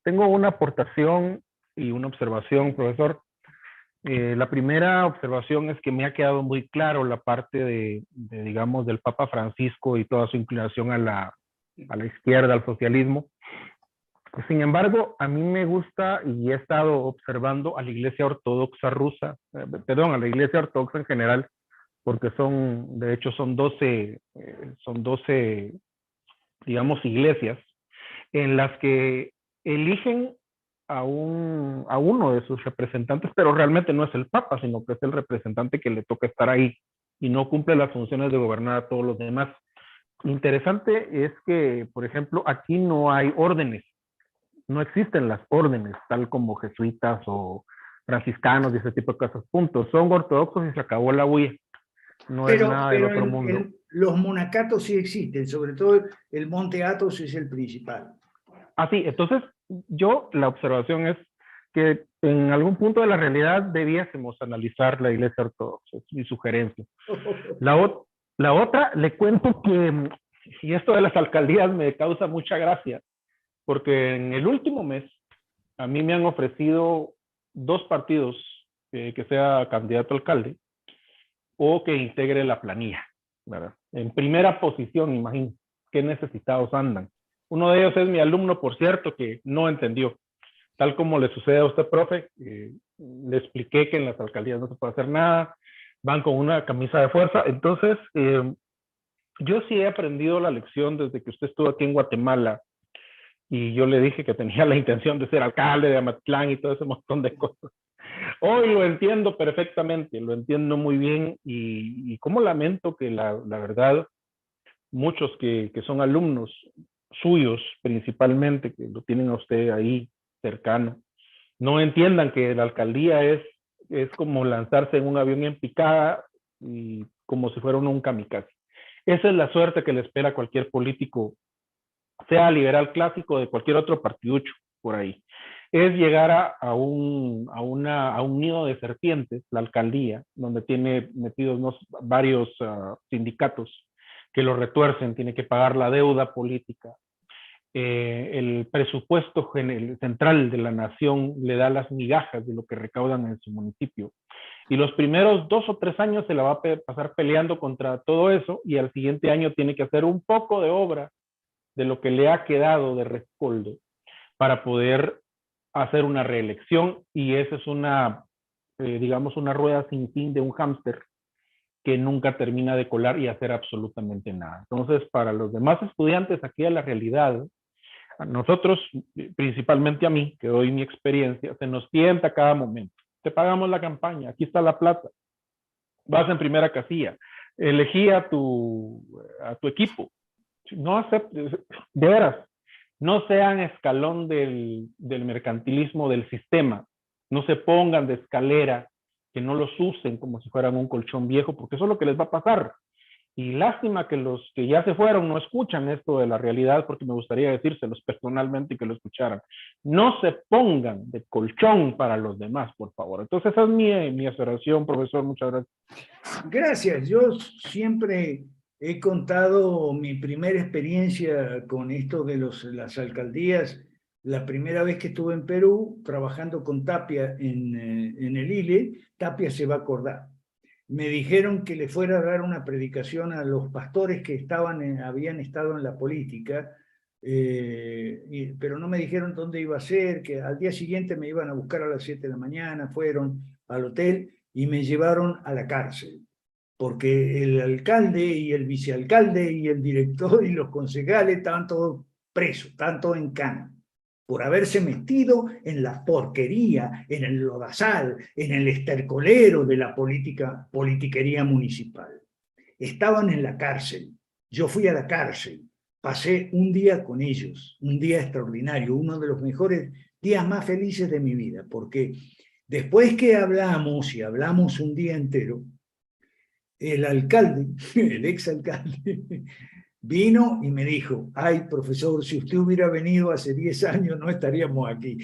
tengo una aportación y una observación, profesor. La primera observación es que me ha quedado muy claro la parte digamos, del Papa Francisco y toda su inclinación a la izquierda, al socialismo. Sin embargo, a mí me gusta y he estado observando a la Iglesia Ortodoxa rusa, a la Iglesia Ortodoxa en general, porque de hecho son 12, digamos, iglesias en las que eligen a uno de sus representantes, pero realmente no es el Papa, sino que es el representante que le toca estar ahí y no cumple las funciones de gobernar a todos los demás. Interesante es que, por ejemplo, aquí no hay órdenes, no existen las órdenes, tal como jesuitas o franciscanos y ese tipo de cosas, punto. Son ortodoxos y se acabó la bulla. No es nada del otro mundo. Los monacatos sí existen, sobre todo el Monte Athos es el principal. Así, entonces la observación es que en algún punto de la realidad debiésemos analizar la Iglesia Ortodoxa, es mi sugerencia. La otra, le cuento que, y esto de las alcaldías me causa mucha gracia, porque en el último mes a mí me han ofrecido 2 partidos que sea candidato a alcalde o que integre la planilla, ¿verdad? En primera posición, imagínense qué necesitados andan. Uno de ellos es mi alumno, por cierto, que no entendió. tal como le sucede a usted, profe, le expliqué que en las alcaldías no se puede hacer nada, van con una camisa de fuerza. Entonces, yo sí he aprendido la lección desde que usted estuvo aquí en Guatemala y yo le dije que tenía la intención de ser alcalde de Amatlán y todo ese montón de cosas. Hoy lo entiendo perfectamente, lo entiendo muy bien y cómo lamento que la verdad muchos que son alumnos suyos principalmente, que lo tienen a usted ahí cercano, no entiendan que la alcaldía es como lanzarse en un avión en picada y como si fuera un kamikaze. Esa es la suerte que le espera a cualquier político, sea liberal clásico o de cualquier otro partiducho por ahí. Es llegar a un nido de serpientes, la alcaldía, donde tiene metidos varios sindicatos que lo retuercen, tiene que pagar la deuda política. El presupuesto central de la nación le da las migajas de lo que recaudan en su municipio. Y los primeros 2 o 3 años se la va a pasar peleando contra todo eso y al siguiente año tiene que hacer un poco de obra de lo que le ha quedado de rescoldo para poder hacer una reelección y esa es digamos, una rueda sin fin de un hámster que nunca termina de colar y hacer absolutamente nada. Entonces, para los demás estudiantes aquí a la realidad, a nosotros, principalmente a mí, que doy mi experiencia, se nos tienta a cada momento. Te pagamos la campaña, aquí está la plata, vas en primera casilla, elegí a tu equipo, no aceptes, de veras, no sean escalón del mercantilismo del sistema, no se pongan de escalera, que no los usen como si fueran un colchón viejo, porque eso es lo que les va a pasar. Y lástima que los que ya se fueron no escuchan esto de la realidad, porque me gustaría decírselos personalmente y que lo escucharan. No se pongan de colchón para los demás, por favor. Entonces esa es mi aseveración, profesor. Muchas gracias. Gracias. Yo siempre he contado mi primera experiencia con esto de las alcaldías. La primera vez que estuve en Perú, trabajando con Tapia en el ILE, Tapia se va a acordar. Me dijeron que le fuera a dar una predicación a los pastores que habían estado en la política, pero no me dijeron dónde iba a ser, que al día siguiente me iban a buscar a las 7 de la mañana, fueron al hotel y me llevaron a la cárcel, porque el alcalde y el vicealcalde y el director y los concejales estaban todos presos, estaban todos en cana, por haberse metido en la porquería, en el lodazal, en el estercolero de la politiquería municipal. Estaban en la cárcel, yo fui a la cárcel, pasé un día con ellos, un día extraordinario, uno de los mejores días más felices de mi vida, porque después que hablamos, y hablamos un día entero, el alcalde, el exalcalde, vino y me dijo, ay, profesor, si usted hubiera venido hace 10 años no estaríamos aquí.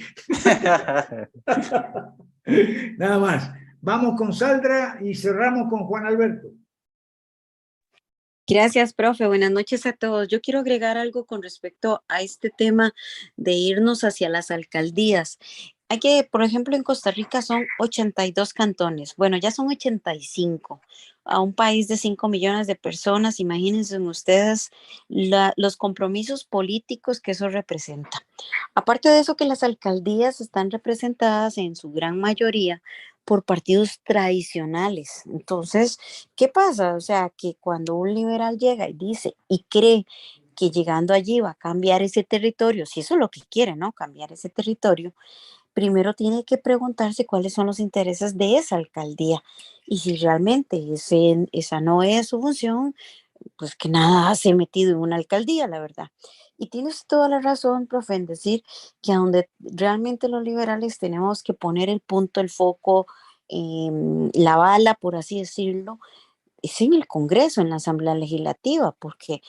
Nada más. Vamos con Sandra y cerramos con Juan Alberto. Gracias, profe. Buenas noches a todos. Yo quiero agregar algo con respecto a este tema de irnos hacia las alcaldías. Hay que, por ejemplo, en Costa Rica son 82 cantones. Bueno, ya son 85. A un país de 5 millones de personas, imagínense ustedes los compromisos políticos que eso representa. Aparte de eso, que las alcaldías están representadas en su gran mayoría por partidos tradicionales. Entonces, ¿qué pasa? O sea, que cuando un liberal llega y dice y cree que llegando allí va a cambiar ese territorio, si eso es lo que quiere, ¿no? Cambiar ese territorio, primero tiene que preguntarse cuáles son los intereses de esa alcaldía y si realmente esa no es su función, pues que nada hace metido en una alcaldía, la verdad. Y tienes toda la razón, profe, en decir que a donde realmente los liberales tenemos que poner el punto, el foco, la bala, por así decirlo, es en el Congreso, en la Asamblea Legislativa, porque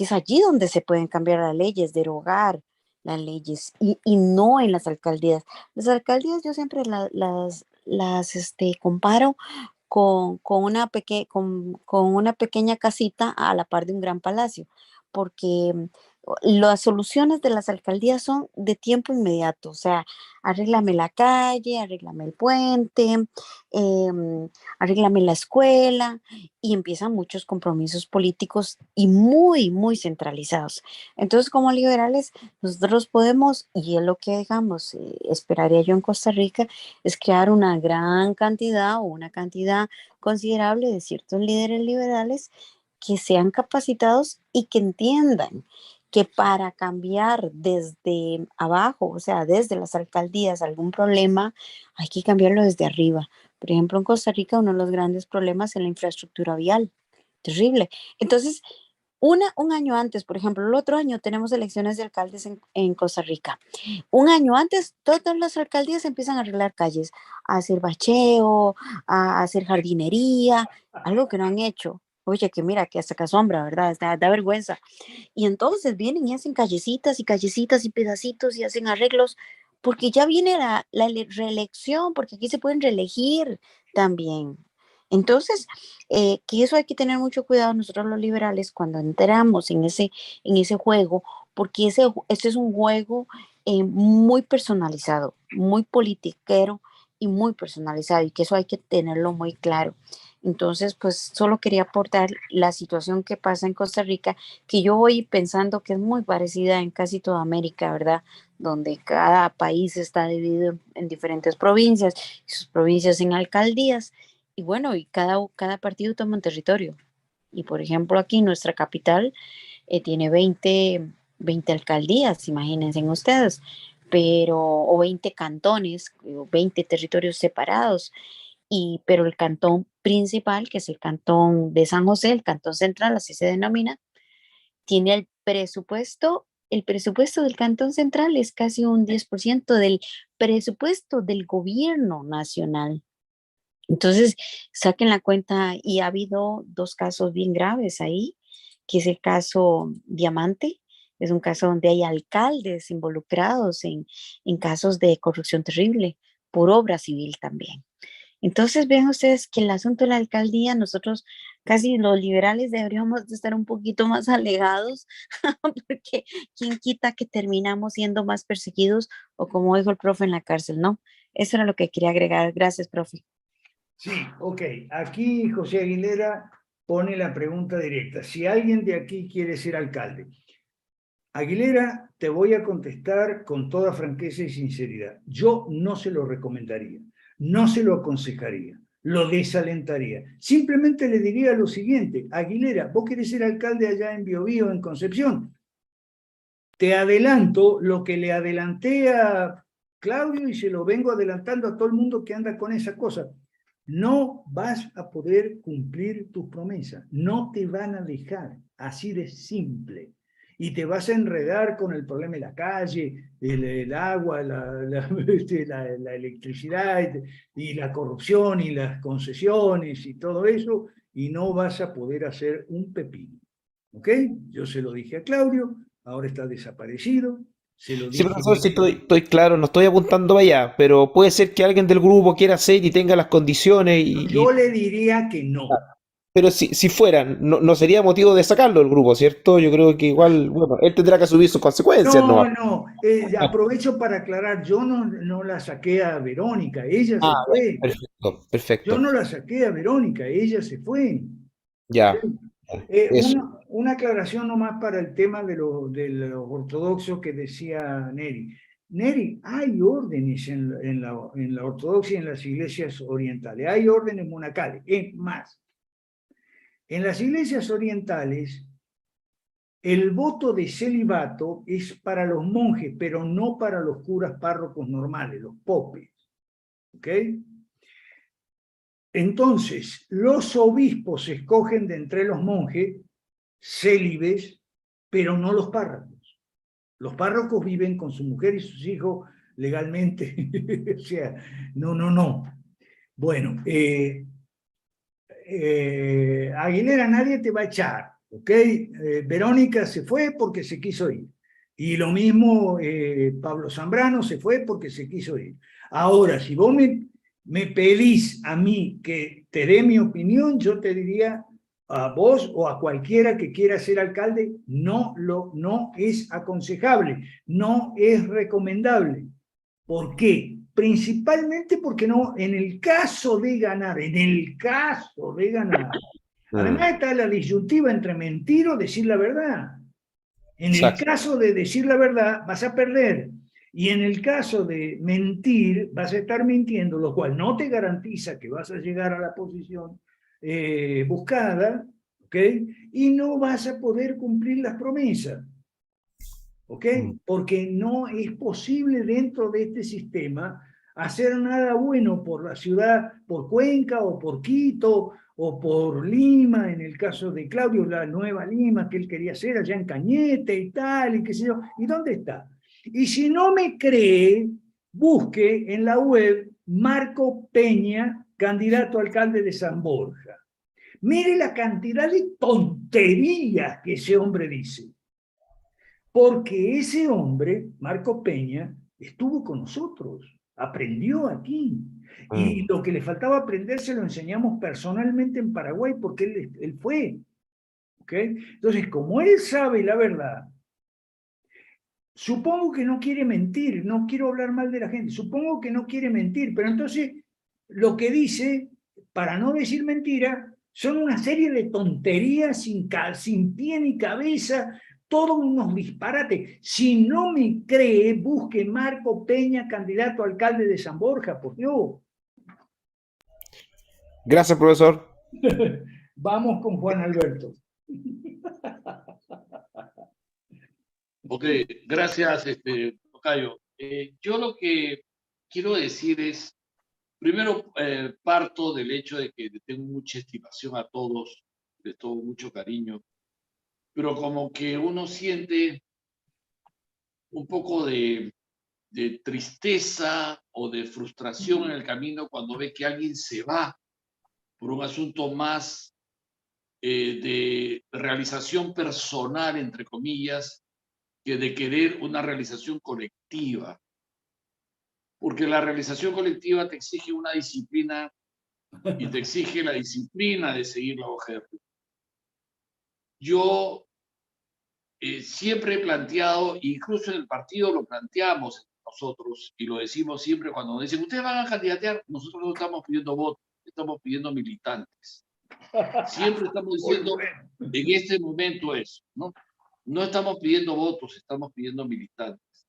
es allí donde se pueden cambiar las leyes, derogar las leyes, y no en las alcaldías. Las alcaldías yo siempre las comparo con una pequeña casita a la par de un gran palacio, porque las soluciones de las alcaldías son de tiempo inmediato, o sea, arréglame la calle, arréglame el puente, arréglame la escuela, y empiezan muchos compromisos políticos y muy, muy centralizados. Entonces, como liberales, nosotros podemos, y es lo que, digamos, esperaría yo en Costa Rica, es crear una gran cantidad o una cantidad considerable de ciertos líderes liberales que sean capacitados y que entiendan que para cambiar desde abajo, o sea, desde las alcaldías, algún problema, hay que cambiarlo desde arriba. Por ejemplo, en Costa Rica uno de los grandes problemas es la infraestructura vial. Terrible. Entonces, un año antes, por ejemplo, el otro año tenemos elecciones de alcaldes en Costa Rica. Un año antes, todas las alcaldías empiezan a arreglar calles, a hacer bacheo, a hacer jardinería, algo que no han hecho. Oye, que mira, que hasta que asombra, ¿verdad? Da vergüenza. Y entonces vienen y hacen callecitas y pedacitos y hacen arreglos, porque ya viene la reelección, porque aquí se pueden reelegir también. Entonces, que eso hay que tener mucho cuidado nosotros los liberales cuando entramos en ese juego, porque este es un juego muy personalizado, muy politiquero y muy personalizado, y que eso hay que tenerlo muy claro. Entonces, pues solo quería aportar la situación que pasa en Costa Rica, que yo voy pensando que es muy parecida en casi toda América, ¿verdad? Donde cada país está dividido en diferentes provincias, y sus provincias en alcaldías, y bueno, y cada partido toma un territorio. Y por ejemplo, aquí nuestra capital tiene 20 alcaldías, imagínense ustedes, o 20 cantones, o 20 territorios separados. Pero el cantón principal, que es el cantón de San José, el cantón central, así se denomina, tiene el presupuesto del cantón central es casi un 10% del presupuesto del gobierno nacional. Entonces, saquen la cuenta, y ha habido 2 casos bien graves ahí, que es el caso Diamante, es un caso donde hay alcaldes involucrados en casos de corrupción terrible, por obra civil también. Entonces, vean ustedes que el asunto de la alcaldía, nosotros casi los liberales deberíamos de estar un poquito más alegados, porque quién quita que terminamos siendo más perseguidos o, como dijo el profe, en la cárcel, ¿no? Eso era lo que quería agregar. Gracias, profe. Sí, ok. Aquí José Aguilera pone la pregunta directa. Si alguien de aquí quiere ser alcalde, Aguilera, te voy a contestar con toda franqueza y sinceridad. Yo no se lo recomendaría, no se lo aconsejaría, lo desalentaría. Simplemente le diría lo siguiente: Aguilera, vos querés ser alcalde allá en Biobío, en Concepción. Te adelanto lo que le adelanté a Claudio y se lo vengo adelantando a todo el mundo que anda con esa cosa. No vas a poder cumplir tus promesas, no te van a dejar, así de simple. Y te vas a enredar con el problema de la calle, el agua, la electricidad y la corrupción y las concesiones y todo eso, y no vas a poder hacer un pepino. ¿Ok? Yo se lo dije a Claudio, ahora está desaparecido. Se lo Sí, dije. profesor, sí estoy claro, no estoy apuntando para allá, pero puede ser que alguien del grupo quiera hacer y tenga las condiciones Yo le diría que no. Pero si fueran, no sería motivo de sacarlo del grupo, ¿cierto? Yo creo que igual, bueno, él tendrá que asumir sus consecuencias, ¿no? No, aprovecho para aclarar, yo no la saqué a Verónica, ella se Ah, fue. perfecto. Yo no la saqué a Verónica, ella se fue. Ya, eso. Una aclaración nomás para el tema de los ortodoxos que decía Neri. Neri, hay órdenes en la ortodoxia y en las iglesias orientales, hay órdenes monacales. Es más, en las iglesias orientales, el voto de celibato es para los monjes, pero no para los curas párrocos normales, los popes. ¿Ok? Entonces, los obispos escogen de entre los monjes célibes, pero no los párrocos. Los párrocos viven con su mujer y sus hijos legalmente. O sea, no. Bueno, Aguilera, nadie te va a echar, ¿ok? Verónica se fue porque se quiso ir. Y lo mismo Pablo Zambrano se fue porque se quiso ir. Ahora, si vos me pedís a mí que te dé mi opinión, yo te diría, a vos o a cualquiera que quiera ser alcalde, no es aconsejable, no es recomendable. ¿Por qué? Principalmente porque no, en el caso de ganar, además está la disyuntiva entre mentir o decir la verdad. En el Exacto. caso de decir la verdad, vas a perder. Y en el caso de mentir, vas a estar mintiendo, lo cual no te garantiza que vas a llegar a la posición buscada, ¿ok? Y no vas a poder cumplir las promesas, ¿ok? Porque no es posible dentro de este sistema hacer nada bueno por la ciudad, por Cuenca o por Quito o por Lima, en el caso de Claudio, la nueva Lima que él quería hacer allá en Cañete y tal, y qué sé yo. ¿Y dónde está? Y si no me cree, busque en la web Marco Peña, candidato a alcalde de San Borja. Mire la cantidad de tonterías que ese hombre dice. Porque ese hombre, Marco Peña, estuvo con nosotros, aprendió aquí. Y lo que le faltaba aprender se lo enseñamos personalmente en Paraguay porque él fue. ¿Okay? Entonces, como él sabe la verdad, supongo que no quiere mentir, no quiero hablar mal de la gente, supongo que no quiere mentir, pero entonces lo que dice, para no decir mentira, son una serie de tonterías sin pie ni cabeza, todos unos disparates. Si no me cree, busque Marco Peña, candidato a alcalde de San Borja, por Dios. Gracias, profesor. Vamos con Juan Alberto. Ok, gracias, tocayo. Yo lo que quiero decir es, primero, parto del hecho de que le tengo mucha estimación a todos, les tengo mucho cariño, pero como que uno siente un poco de tristeza o de frustración en el camino cuando ve que alguien se va por un asunto más de realización personal, entre comillas, que de querer una realización colectiva. Porque la realización colectiva te exige una disciplina y te exige la disciplina de seguir la hoja de ruta. Yo siempre he planteado, incluso en el partido lo planteamos nosotros y lo decimos siempre cuando nos dicen, ustedes van a candidatear, nosotros no estamos pidiendo votos, estamos pidiendo militantes. Siempre estamos diciendo en este momento eso, ¿no? No estamos pidiendo votos, estamos pidiendo militantes.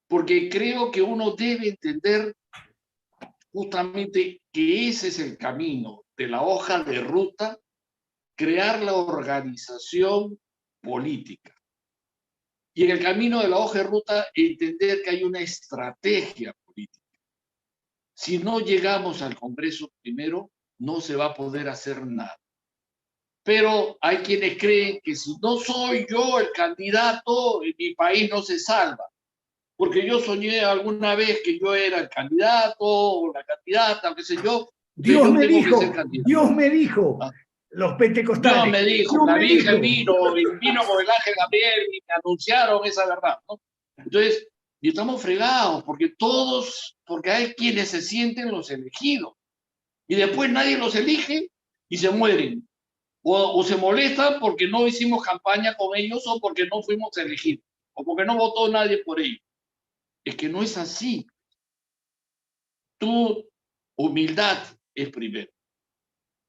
Porque creo que uno debe entender justamente que ese es el camino de la hoja de ruta, crear la organización política. Y en el camino de la hoja de ruta, entender que hay una estrategia política. Si no llegamos al Congreso primero, no se va a poder hacer nada. Pero hay quienes creen que si no soy yo el candidato, mi país no se salva. Porque yo soñé alguna vez que yo era el candidato o la candidata, o qué sé yo. Dios me dijo, ¿Ah? Los pentecostales. Dios me dijo, la Virgen vino con el ángel Gabriel y me anunciaron esa verdad, ¿no? Entonces, y estamos fregados porque hay quienes se sienten los elegidos y después nadie los elige y se mueren. O se molestan porque no hicimos campaña con ellos o porque no fuimos elegidos o porque no votó nadie por ellos. Es que no es así. Tu humildad es primero.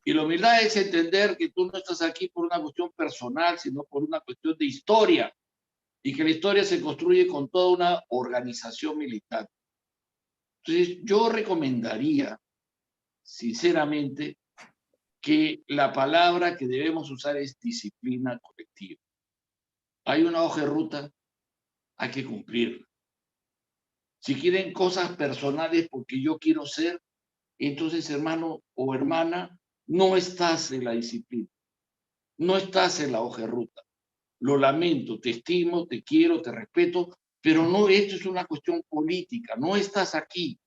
Y la humildad es entender que tú no estás aquí por una cuestión personal, sino por una cuestión de historia. Y que la historia se construye con toda una organización militar. Entonces, yo recomendaría, sinceramente, que la palabra que debemos usar es disciplina colectiva. Hay una hoja de ruta, hay que cumplirla. Si quieren cosas personales porque yo quiero ser, entonces, hermano o hermana, no estás en la disciplina, no estás en la hoja de ruta. Lo lamento, te estimo, te quiero, te respeto, pero no, esto es una cuestión política, no estás aquí.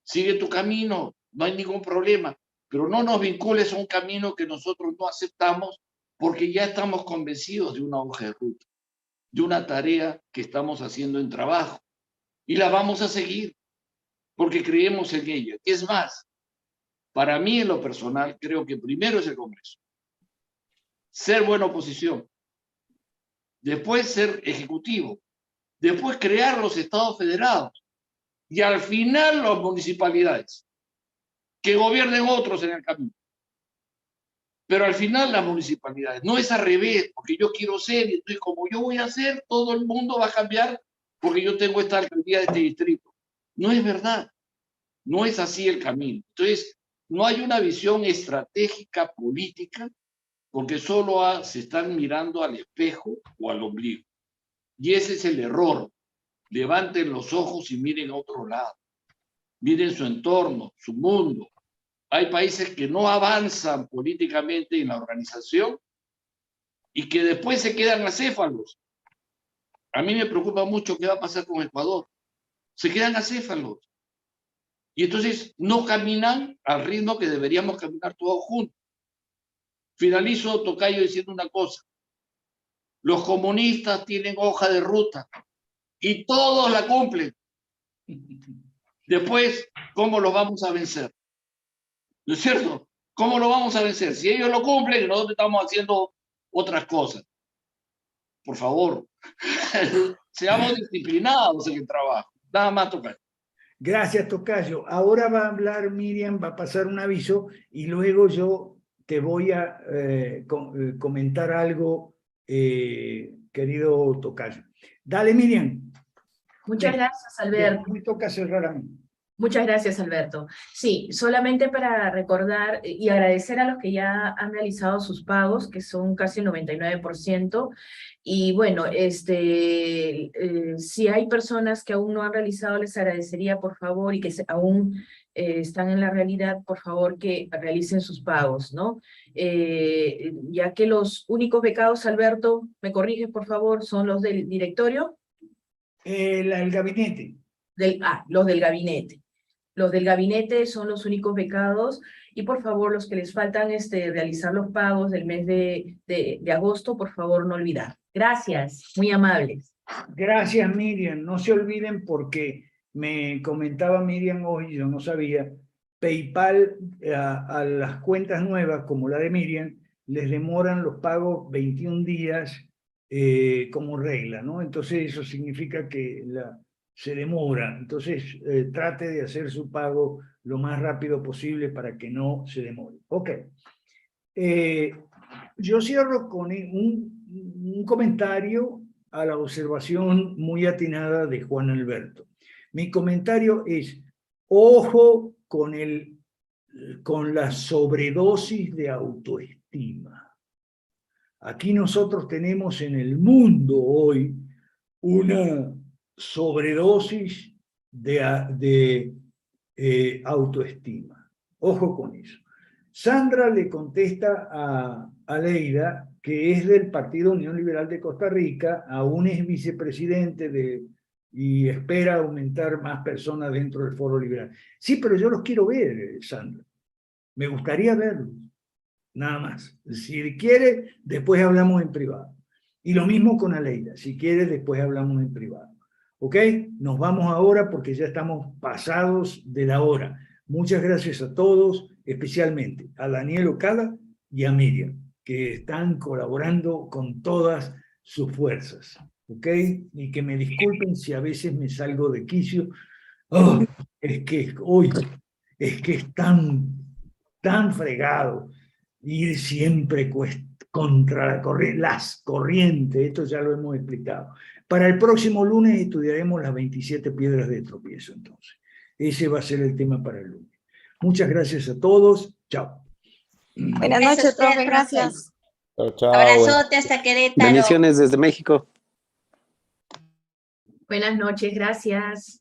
Sigue tu camino, no hay ningún problema, pero no nos vincules a un camino que nosotros no aceptamos porque ya estamos convencidos de una hoja de ruta, de una tarea que estamos haciendo en trabajo y la vamos a seguir porque creemos en ella. Es más, para mí en lo personal creo que primero es el Congreso ser buena oposición, después ser ejecutivo, después crear los estados federados y al final las municipalidades, que gobiernen otros en el camino. Pero al final las municipalidades, no es al revés, porque yo quiero ser, y entonces como yo voy a ser, todo el mundo va a cambiar porque yo tengo esta alcaldía de este distrito. No es verdad, no es así el camino. Entonces, no hay una visión estratégica política porque solo se están mirando al espejo o al ombligo. Y ese es el error. Levanten los ojos y miren a otro lado. Miren su entorno, su mundo. Hay países que no avanzan políticamente en la organización y que después se quedan acéfalos. A mí me preocupa mucho qué va a pasar con Ecuador. Se quedan acéfalos. Y entonces no caminan al ritmo que deberíamos caminar todos juntos. Finalizo, Tocayo, diciendo una cosa. Los comunistas tienen hoja de ruta y todos la cumplen. Después, ¿cómo los vamos a vencer? ¿No es cierto? ¿Cómo lo vamos a vencer? Si ellos lo cumplen, nosotros estamos haciendo otras cosas. Por favor, seamos disciplinados en el trabajo. Nada más, Tocayo. Gracias, Tocayo. Ahora va a hablar Miriam, va a pasar un aviso y luego yo te voy a comentar algo, querido Tocayo. Dale, Miriam. Muchas gracias, Alberto. Me toca cerrar a mí. Muchas gracias, Alberto. Sí, solamente para recordar y agradecer a los que ya han realizado sus pagos, que son casi el 99%. Y bueno, si hay personas que aún no han realizado, les agradecería, por favor, y que aún están en la realidad, por favor, que realicen sus pagos, ¿no? Ya que los únicos becados, Alberto, ¿me corriges, por favor, son los del directorio? El gabinete. Los del gabinete. Los del gabinete son los únicos becados y por favor los que les faltan realizar los pagos del mes de agosto, por favor no olvidar. Gracias, muy amables. Gracias, Miriam. No se olviden porque me comentaba Miriam hoy, yo no sabía, PayPal a las cuentas nuevas como la de Miriam les demoran los pagos 21 días como regla, ¿no? Entonces eso significa que se demora, entonces trate de hacer su pago lo más rápido posible para que no se demore. Ok. Yo cierro con un comentario a la observación muy atinada de Juan Alberto. Mi comentario es, ojo con la sobredosis de autoestima. Aquí nosotros tenemos en el mundo hoy una sobredosis de autoestima. Ojo con eso. Sandra le contesta a Leida, que es del Partido Unión Liberal de Costa Rica, aún es vicepresidente y espera aumentar más personas dentro del Foro Liberal. Sí, pero yo los quiero ver, Sandra. Me gustaría verlos. Nada más. Si quiere, después hablamos en privado. Y lo mismo con Aleida. Si quiere, después hablamos en privado. ¿Ok? Nos vamos ahora porque ya estamos pasados de la hora. Muchas gracias a todos, especialmente a Daniel Ocada y a Miriam, que están colaborando con todas sus fuerzas. ¿Ok? Y que me disculpen si a veces me salgo de quicio. Oh, es que hoy es tan fregado ir siempre contra las corrientes. Esto ya lo hemos explicado. Para el próximo lunes estudiaremos las 27 piedras de tropiezo, entonces. Ese va a ser el tema para el lunes. Muchas gracias a todos. Chao. Buenas noches, profe. Gracias. Chao, chao. Abrazote hasta Querétaro. Bendiciones desde México. Buenas noches, gracias.